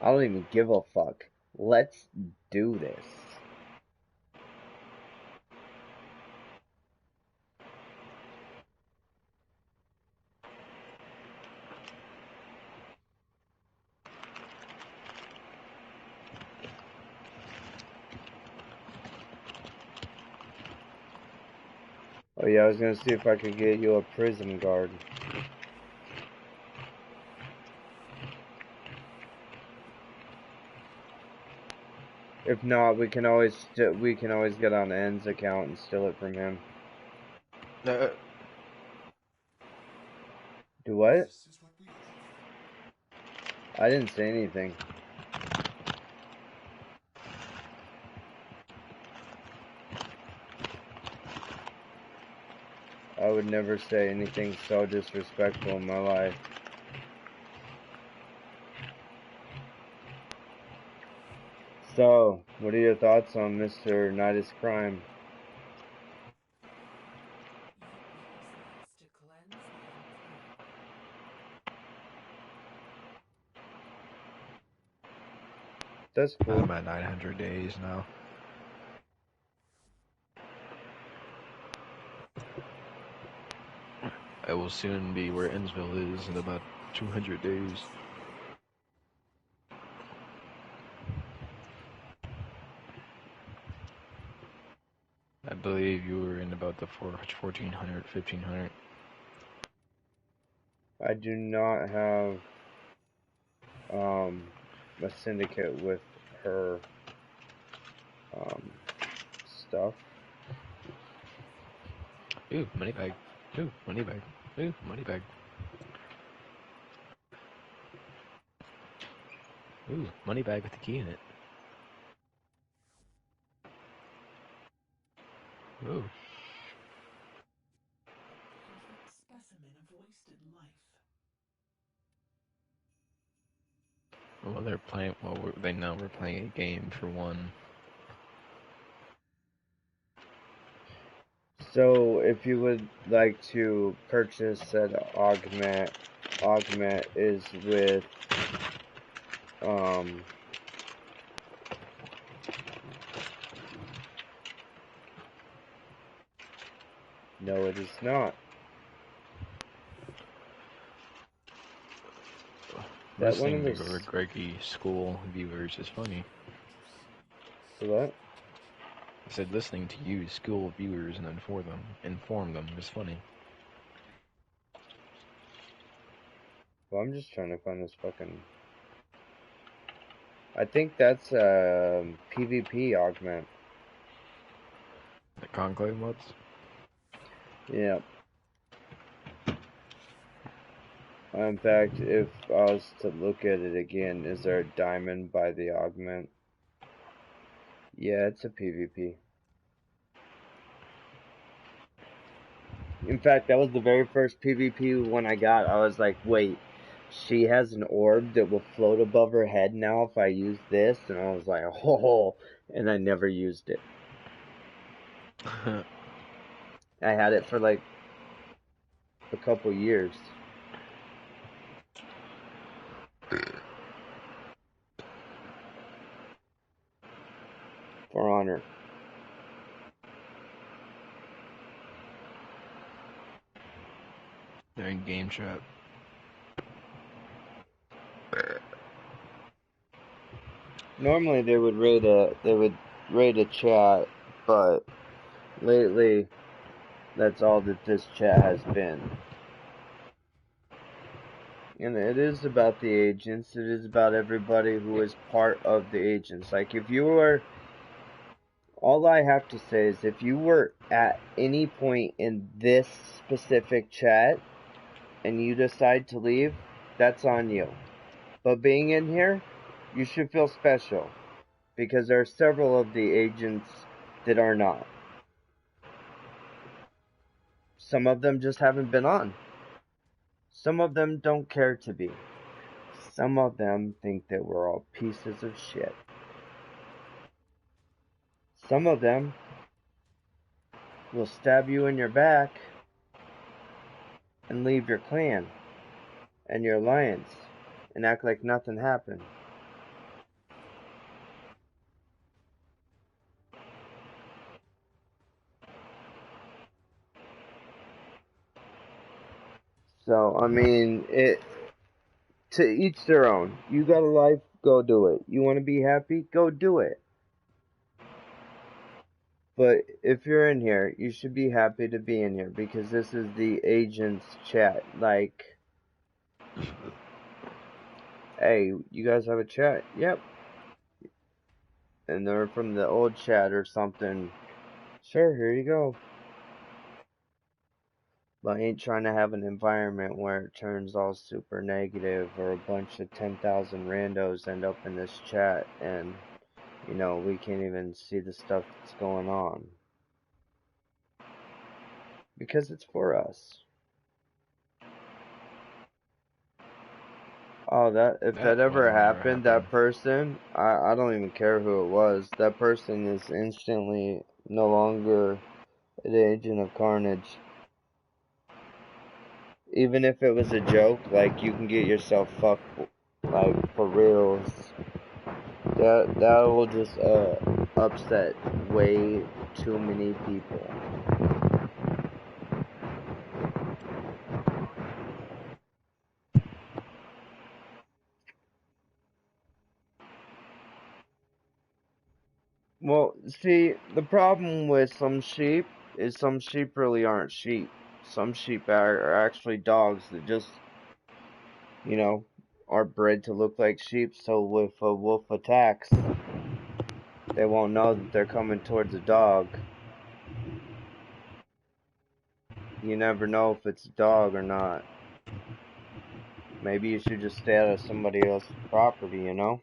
I don't even give a fuck. Let's do this. Oh yeah, I was gonna see if I could get you a prison guard. If not, we can always get on N's account and steal it from him. Do what? I didn't say anything. I would never say anything so disrespectful in my life. So, what are your thoughts on Mr. Nidus Crime? That's cool. I'm at 900 days now. I will soon be where Innsville is in about 200 days. I believe you were in about the 1400, 1500. I do not have a syndicate with her stuff. Ooh, money bag. Ooh, money bag. Ooh, money bag. Ooh, money bag with the key in it. Ooh. Perfect specimen of wasted life. Well, they're playing. Well, they know we're playing a game for one. So, if you would like to purchase said augment is with no, it is not. That one Listening to was Greggy school viewers is funny. what? I said listening to you school viewers and inform them is funny. Well, I'm just trying to find this fucking. I think that's PvP augment. The Conclave mods? Yeah. In fact, if I was to look at it again, is there a diamond by the augment? Yeah, it's a PvP. In fact, that was the very first PvP one I got. I was like, wait, she has an orb that will float above her head now if I use this? And I was like, oh, and I never used it. I had it for like a couple years. For honor. They're in game chat. Normally they would rate a chat, but lately that's all that this chat has been. And it is about the agents. It is about everybody who is part of the agents. Like if you were, all I have to say is if you were at any point in this specific chat and you decide to leave, that's on you. But being in here, you should feel special because there are several of the agents that are not. Some of them just haven't been on. Some of them don't care to be. Some of them think that we're all pieces of shit. Some of them will stab you in your back and leave your clan and your alliance and act like nothing happened. So, I mean, to each their own. You got a life, go do it. You want to be happy, go do it. But if you're in here, you should be happy to be in here because this is the agents chat. Like, hey, you guys have a chat? Yep. And they're from the old chat or something. Sure, here you go. But I ain't trying to have an environment where it turns all super negative or a bunch of 10,000 randos end up in this chat and, you know, we can't even see the stuff that's going on. Because it's for us. Oh, if that ever happened, that person, I don't even care who it was. That person is instantly no longer an agent of Carnage. Even if it was a joke, like, you can get yourself fucked, like, for reals. That will just, upset way too many people. Well, see, the problem with some sheep is some sheep really aren't sheep. Some sheep are actually dogs that just you know, are bred to look like sheep, so if a wolf attacks, they won't know that they're coming towards a dog. You never know if it's a dog or not. Maybe you should just stay out of somebody else's property, you know?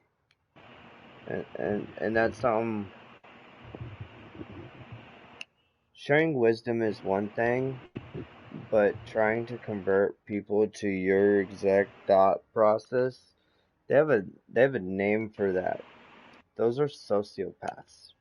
And that's something. Sharing wisdom is one thing, but trying to convert people to your exact thought process, they have a name for that. Those are sociopaths.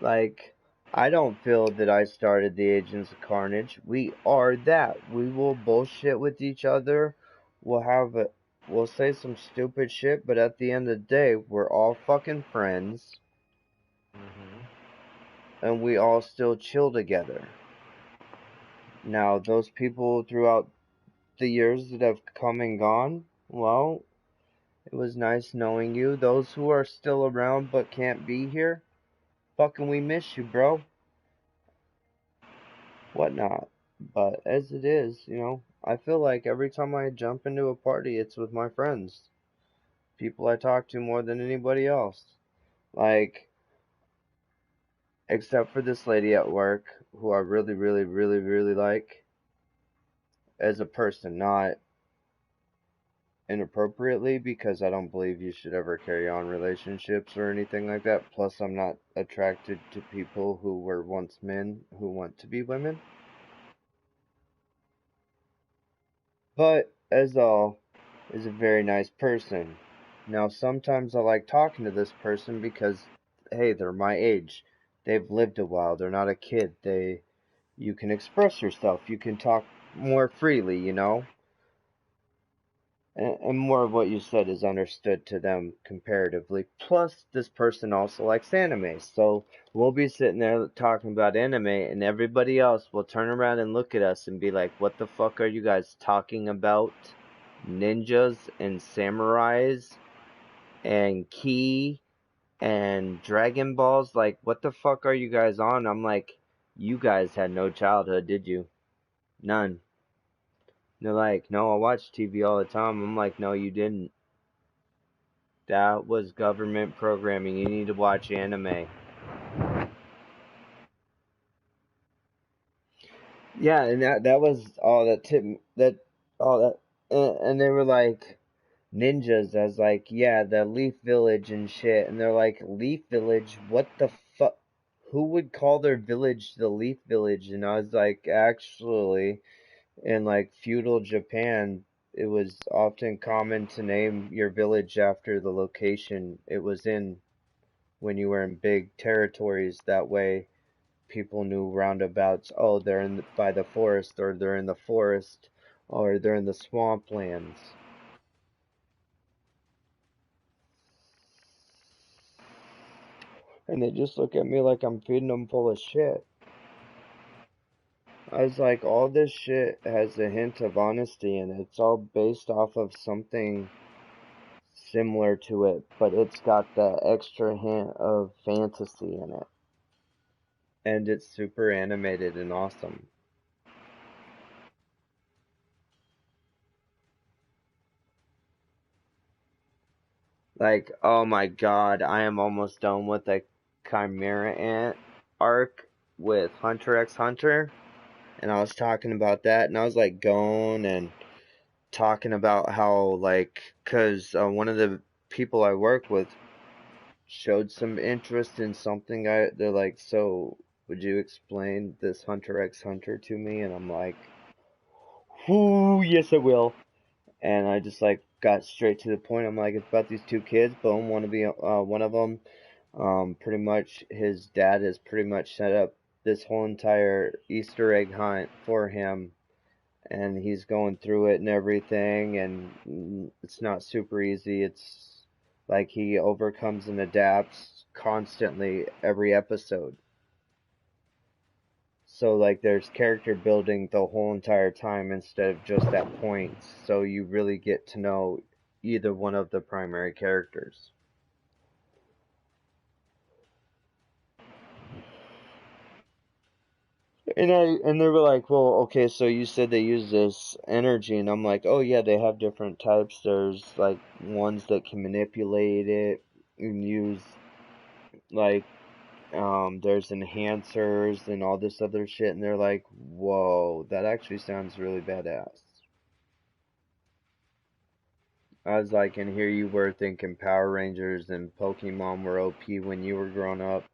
Like, I don't feel that I started the Agents of Carnage. We are that. We will bullshit with each other. We'll say some stupid shit, but at the end of the day, we're all fucking friends. And we all still chill together. Now, those people throughout the years that have come and gone, well, it was nice knowing you. Those who are still around but can't be here, fucking we miss you, bro. Whatnot. But as it is, you know, I feel like every time I jump into a party, it's with my friends. People I talk to more than anybody else. Like, except for this lady at work, who I really, really, really, really like as a person, not inappropriately, because I don't believe you should ever carry on relationships or anything like that. Plus, I'm not attracted to people who were once men who want to be women. But, as all, is a very nice person. Now, sometimes I like talking to this person because, hey, they're my age. They've lived a while. They're not a kid. You can express yourself. You can talk more freely, you know? And more of what you said is understood to them comparatively. Plus, this person also likes anime, so we'll be sitting there talking about anime, and everybody else will turn around and look at us and be like, what the fuck are you guys talking about? Ninjas and samurais and ki and Dragon Balls? Like, what the fuck are you guys on? I'm like, you guys had no childhood, did you? None. They're like, no, I watch TV all the time. I'm like, no, you didn't. That was government programming. You need to watch anime. Yeah, and that was all that tip that all that and they were like ninjas. I was like, yeah, the Leaf Village and shit. And they're like, Leaf Village? What the fuck? Who would call their village the Leaf Village? And I was like, actually, in like feudal Japan, it was often common to name your village after the location it was in when you were in big territories. That way people knew roundabouts, oh, they're by the forest, or they're in the forest, or they're in the swamplands. And they just look at me like I'm feeding them full of shit. I was like, all this shit has a hint of honesty, and it's all based off of something similar to it, but it's got the extra hint of fantasy in it. And it's super animated and awesome. Like, oh my god, I am almost done with the Chimera Ant arc with Hunter x Hunter. And I was talking about that, and I was like going and talking about how, like, cause one of the people I work with showed some interest in something. They're like, so would you explain this Hunter x Hunter to me? And I'm like, whoo, yes I will. And I just like got straight to the point. I'm like, it's about these two kids. Boom, one of them. Pretty much his dad has pretty much set up this whole entire Easter egg hunt for him, and he's going through it and everything. And it's not super easy. It's like he overcomes and adapts constantly every episode. So like there's character building the whole entire time instead of just at points. So you really get to know either one of the primary characters. And they were like, well, okay, so you said they use this energy, and I'm like, oh yeah, they have different types. There's like ones that can manipulate it and use like there's enhancers and all this other shit, and they're like, whoa, that actually sounds really badass. I was like, and here you were thinking Power Rangers and Pokemon were OP when you were growing up.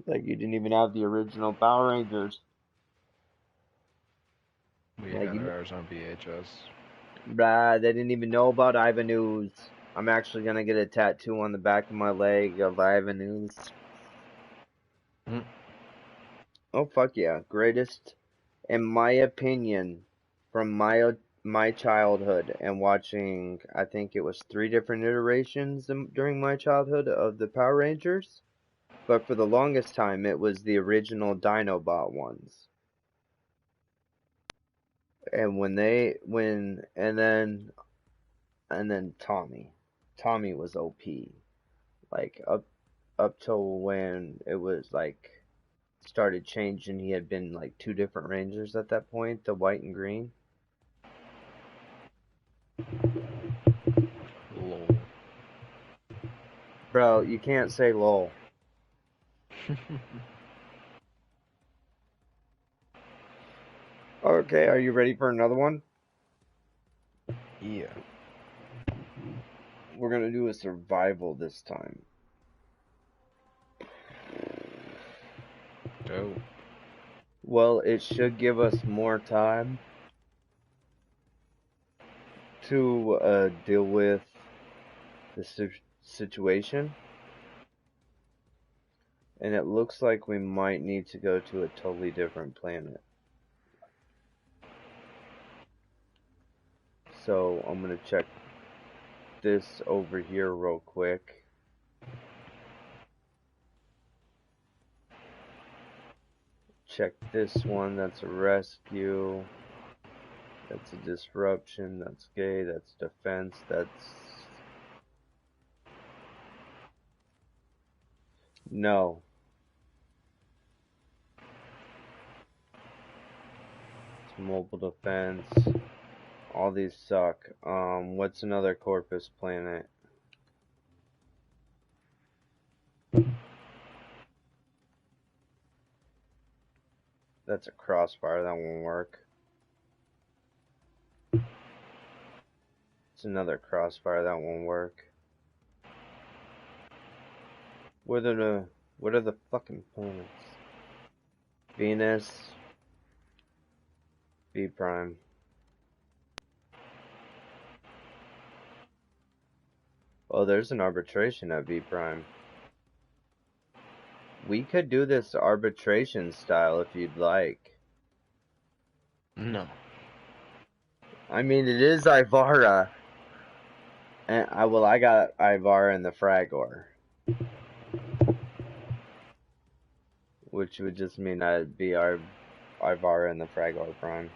Like, you didn't even have the original Power Rangers. We Like, had you, ours on VHS. bruh, they didn't even know about Ivan Ooze. I'm actually gonna get a tattoo on the back of my leg of Ivan Ooze. Oh, fuck yeah. Greatest, in my opinion, from my childhood and watching, I think it was 3 different iterations during my childhood of the Power Rangers. But for the longest time, it was the original Dinobot ones. And and then Tommy was OP. Like up till when it was like started changing, he had been like 2 different Rangers at that point, the white and green. Lol. Bro, you can't say lol. Okay, are you ready for another one? Yeah. We're gonna do a survival this time. Oh. Well, it should give us more time to deal with the situation. And it looks like we might need to go to a totally different planet. So I'm gonna check this over here real quick. Check this one, that's a rescue. That's a disruption, that's gay, that's defense, that's... No. It's mobile defense. All these suck. What's another Corpus planet? That's a crossfire, that won't work. It's another crossfire, that won't work. What are the fucking planets? Venus. B prime. Oh, there's an arbitration at B prime. We could do this arbitration style if you'd like. No. I mean, it is Ivara. And I got Ivara in the Fragor. Which would just mean I'd be our Ivara in the Fragor prime.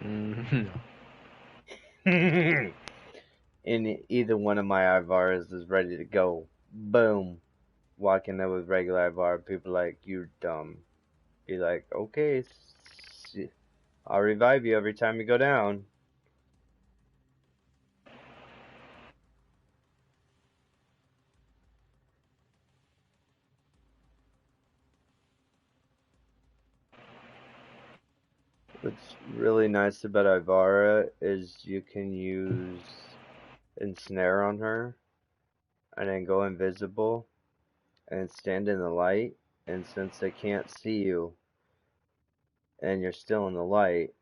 No. And either one of my Ivaras is ready to go. Boom. Walking there with regular Ivara, people like, you're dumb. Be like, okay, I'll revive you every time you go down. What's really nice about Ivara is you can use Ensnare on her and then go invisible and stand in the light, and since they can't see you and you're still in the light,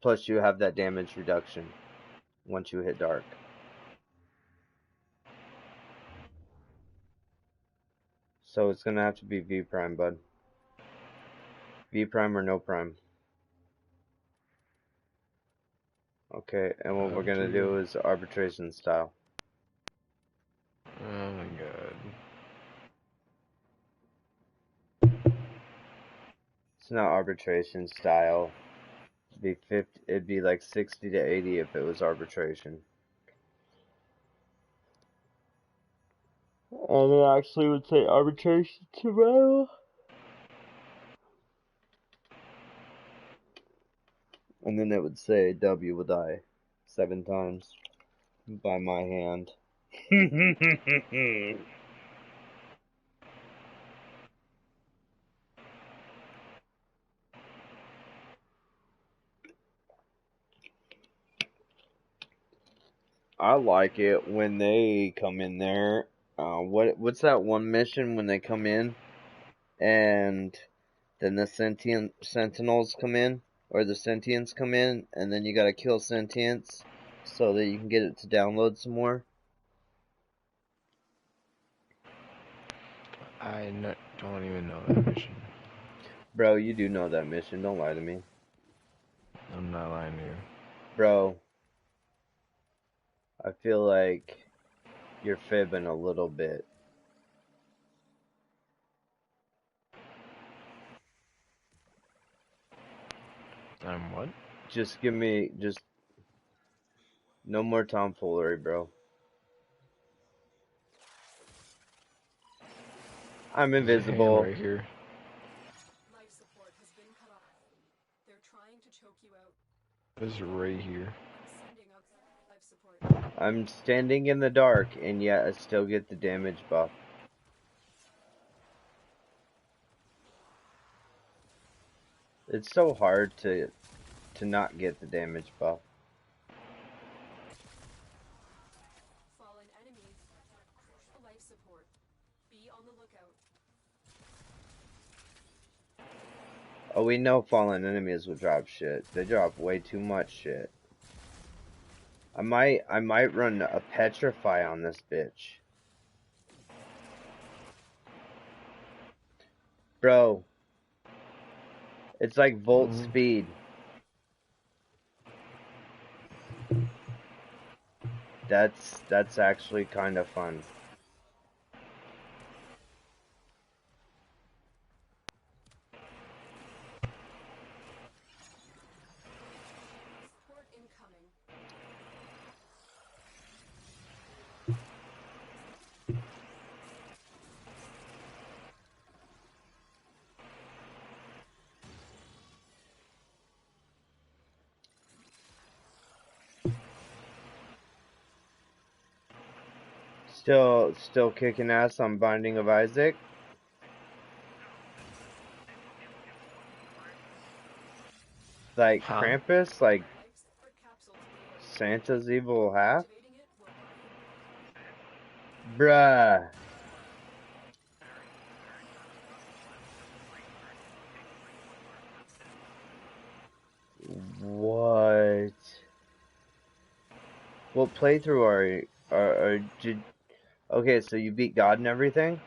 plus you have that damage reduction once you hit dark. So it's gonna have to be V prime, bud. V prime or no prime. Okay, and what we're gonna do is arbitration style. Oh my god. It's not arbitration style. It'd be like 60 to 80 if it was arbitration. And it actually would say arbitration tomorrow. And then it would say W will die 7 times by my hand. I like it when they come in there. What's that one mission when they come in and then the sentinels come in, or the sentients come in, and then you gotta kill sentients so that you can get it to download some more? Don't even know that mission. Bro, you do know that mission. Don't lie to me. I'm not lying to you. Bro, I feel like you're fibbing a little bit. I'm what? Just no more tomfoolery, bro. I'm invisible. Right here. Life support has been cut off. They're trying to choke you out. It's right here. I'm sending out life support. I'm standing in the dark, and yet I still get the damage buff. It's so hard to not get the damage buff. Fallen enemies. Crucial life support. Be on the lookout. Oh, we know fallen enemies will drop shit. They drop way too much shit. I might run a petrify on this bitch. Bro. It's like volt speed. That's actually kind of fun. Support incoming. Still kicking ass on Binding of Isaac. Like Krampus, like Santa's evil half. Bruh. What? What playthrough did? Okay, so you beat God and everything?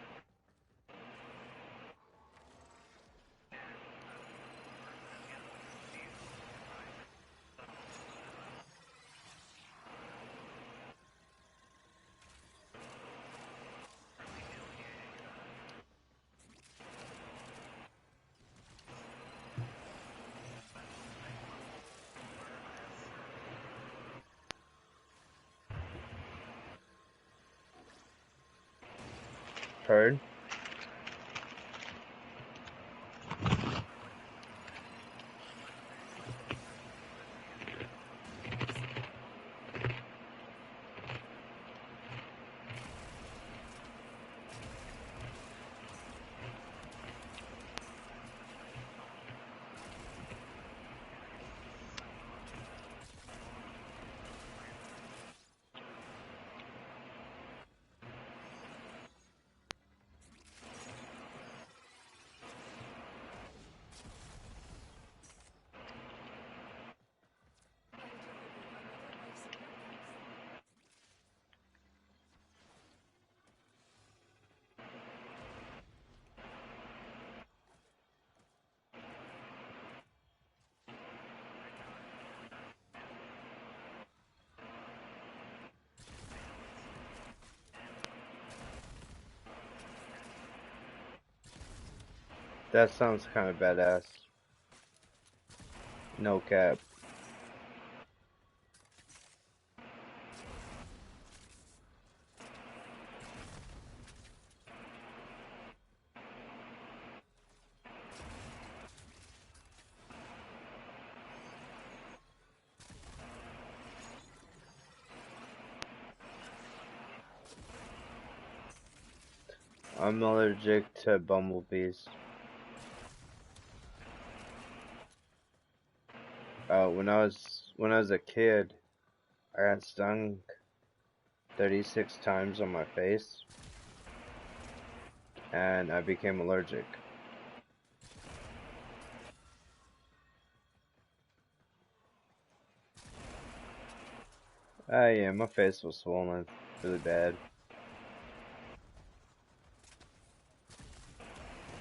Heard? That sounds kind of badass. No cap. I'm allergic to bumblebees. When I was a kid, I got stung 36 times on my face, and I became allergic. Yeah, my face was swollen really bad.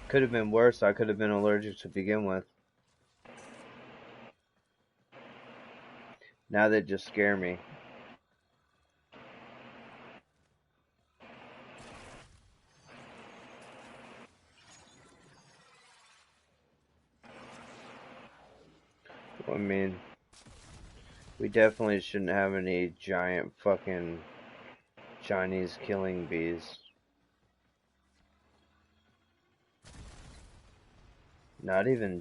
Could have been worse. I could have been allergic to begin with. Now they just scare me. I mean, we definitely shouldn't have any giant fucking Chinese killing bees. Not even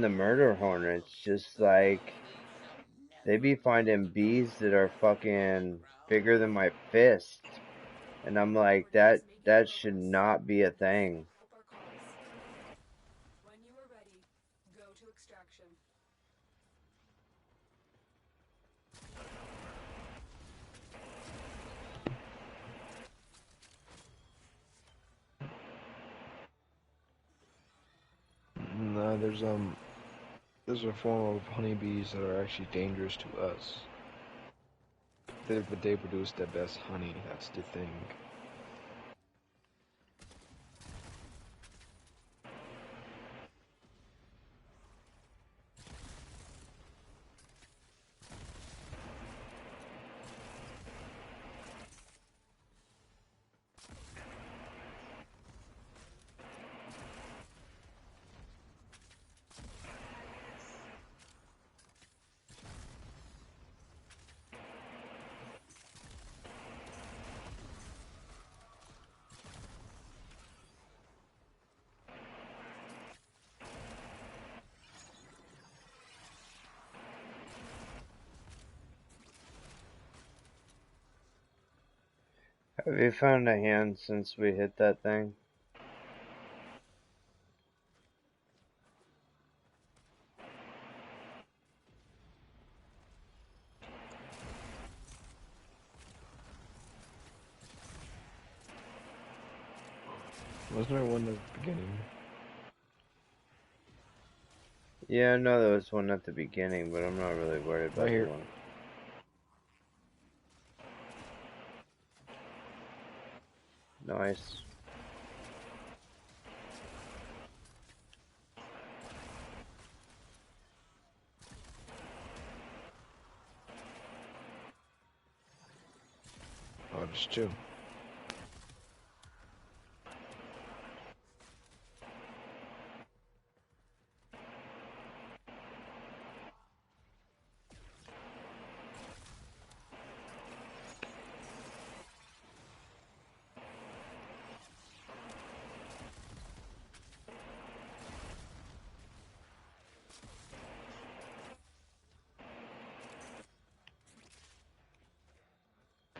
the murder hornets, just like they be finding bees that are fucking bigger than my fist. And I'm like, that should not be a thing. Help our cause. When you are ready, go to extraction. No, there's a form of honeybees that are actually dangerous to us. They produce the best honey. That's the thing. Have you found a hand since we hit that thing? Wasn't there one at the beginning? Yeah, I know there was one at the beginning, but I'm not really worried about Right here. the one. Nice. Oh, just two.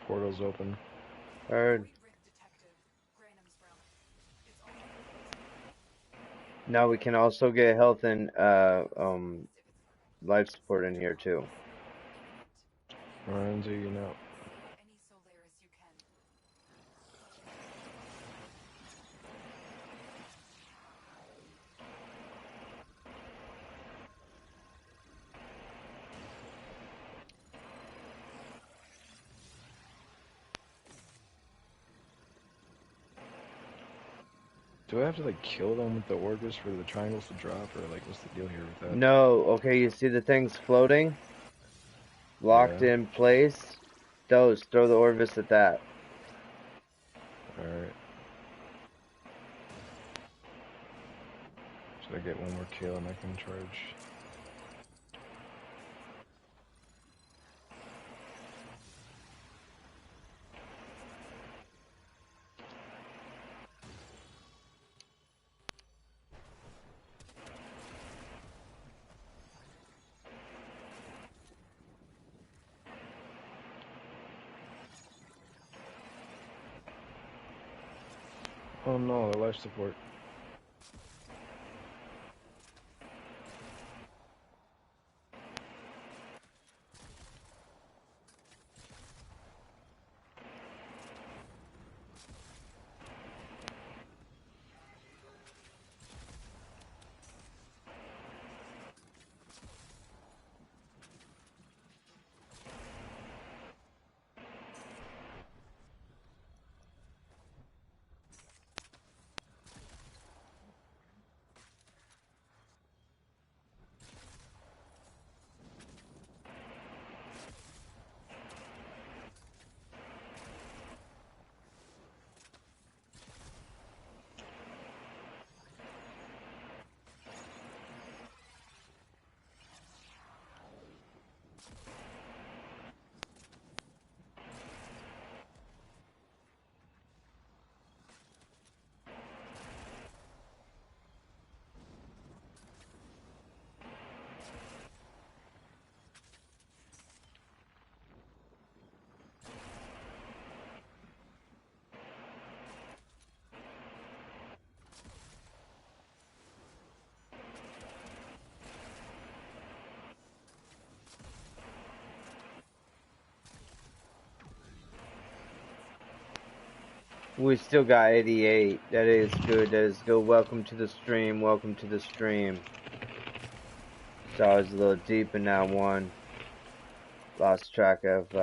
Portal's open. Heard. Rick detective. Granum's realm. It's all Now we can also get health and life support in here too. Ryan, so you know. any Solaris you can. Do I have to like kill them with the Orcus for the triangles to drop, or like what's the deal here with that? No, okay, you see the things floating? Locked Yeah. in place? Those, throw the Orvis at that. Alright. Should I get one more kill and I can charge? Oh no, life support. We still got 88. That is good. That is good. Welcome to the stream. Welcome to the stream. So I was a little deep in that one. Lost track of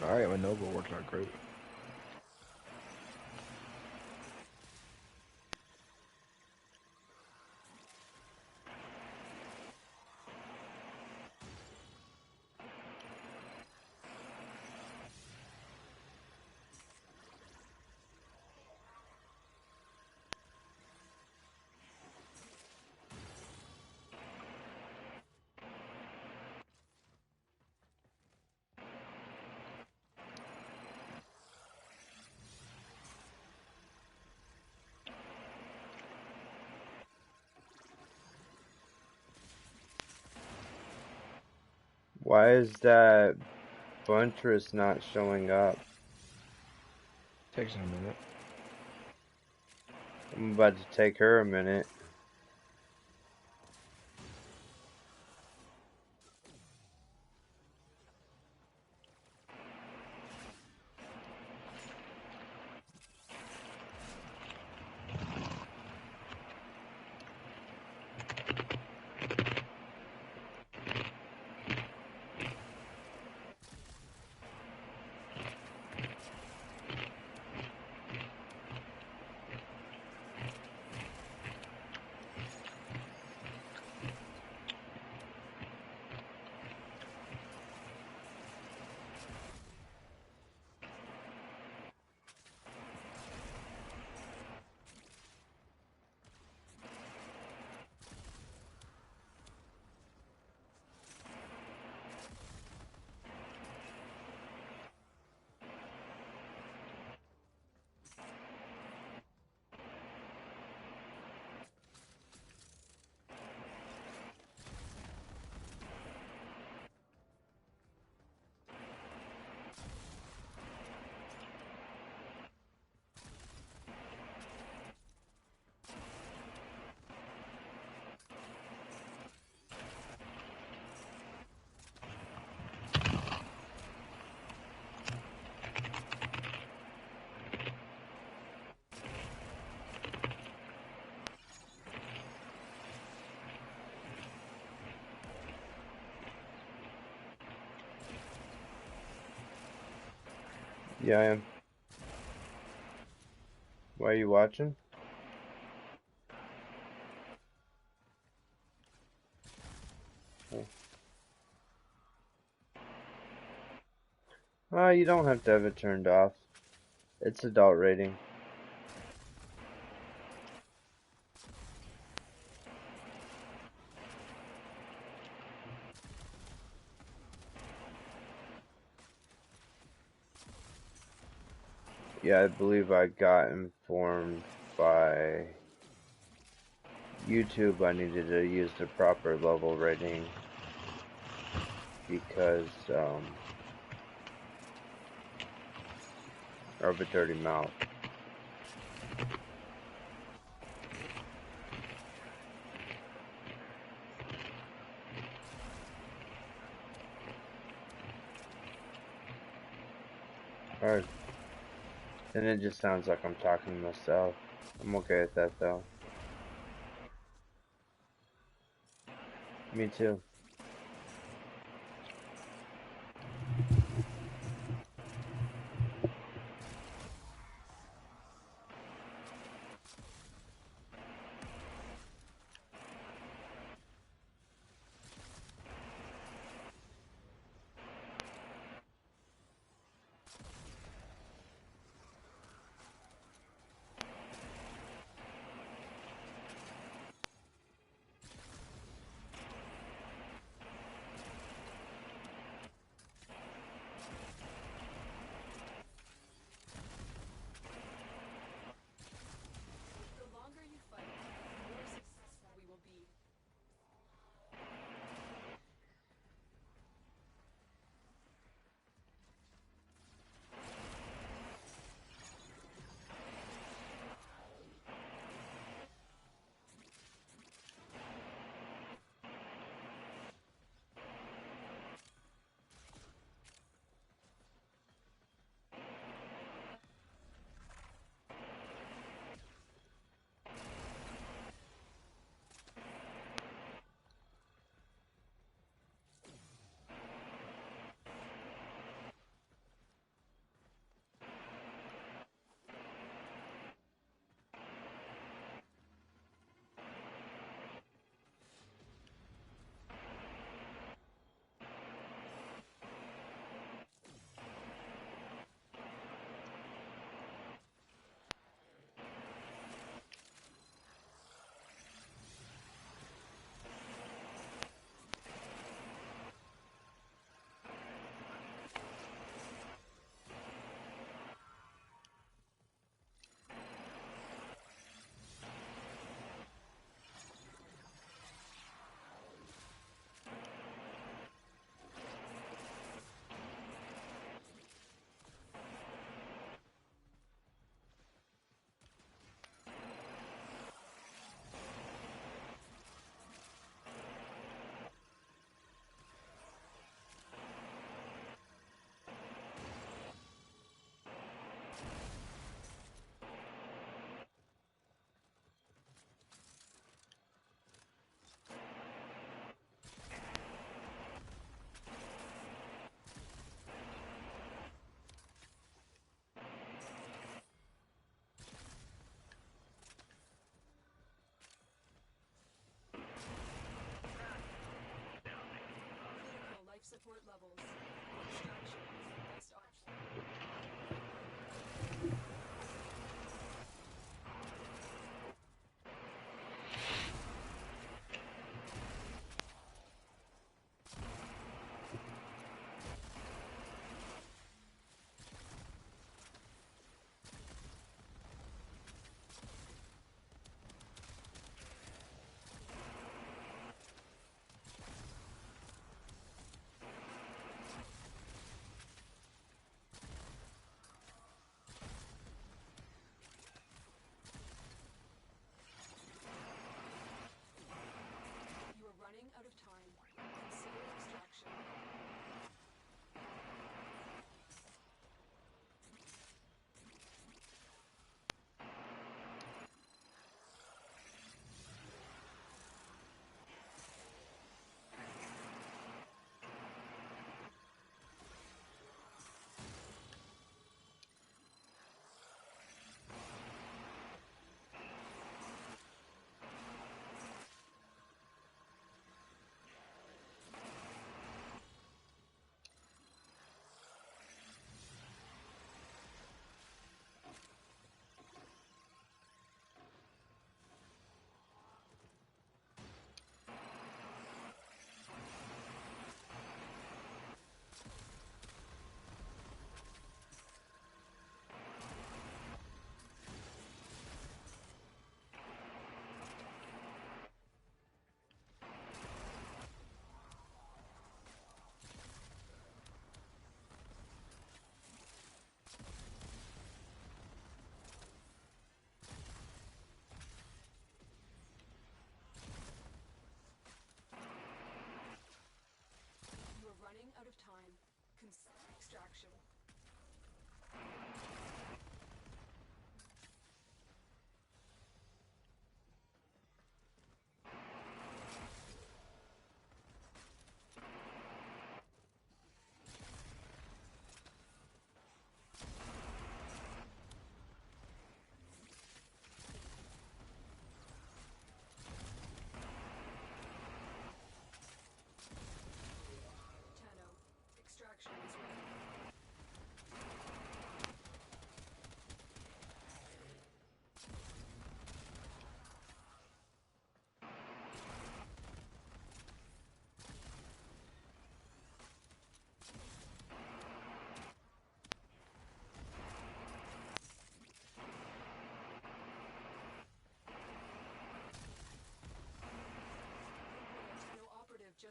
Alright, my Nova worked out great. why is that Buntress not showing up? Takes a minute. I'm about to take her a minute. Yeah, I am. Why are you watching? Oh, you don't have to have it turned off. It's adult rating. Yeah, I believe I got informed by YouTube, I needed to use the proper level rating because of a dirty mouth. Alright. And it just sounds like I'm talking to myself. I'm okay with that though. Me too. The longer you fight, the more successful we will be. Critical life support levels. Extraction is the best option.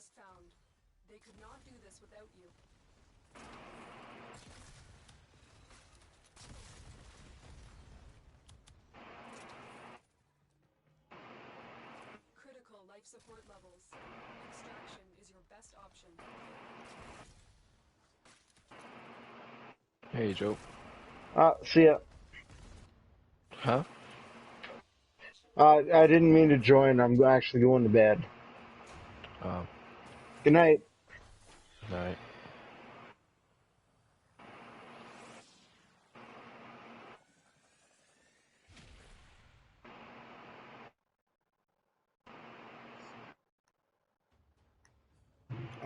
just found. They could not do this without you. Critical life support levels. Extraction is your best option. Hey, Joe. See ya. Huh? I didn't mean to join. I'm actually going to bed. Good night. Right.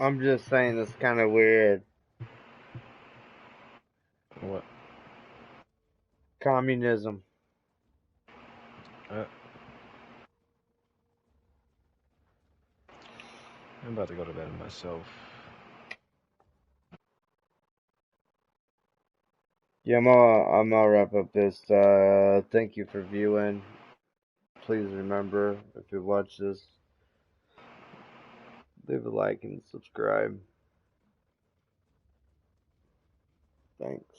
I'm just saying it's kind of weird. What? Communism. I'm about to go to bed myself. Yeah, I'm gonna wrap up this. Thank you for viewing. Please remember, if you watch this, leave a like and subscribe. Thanks.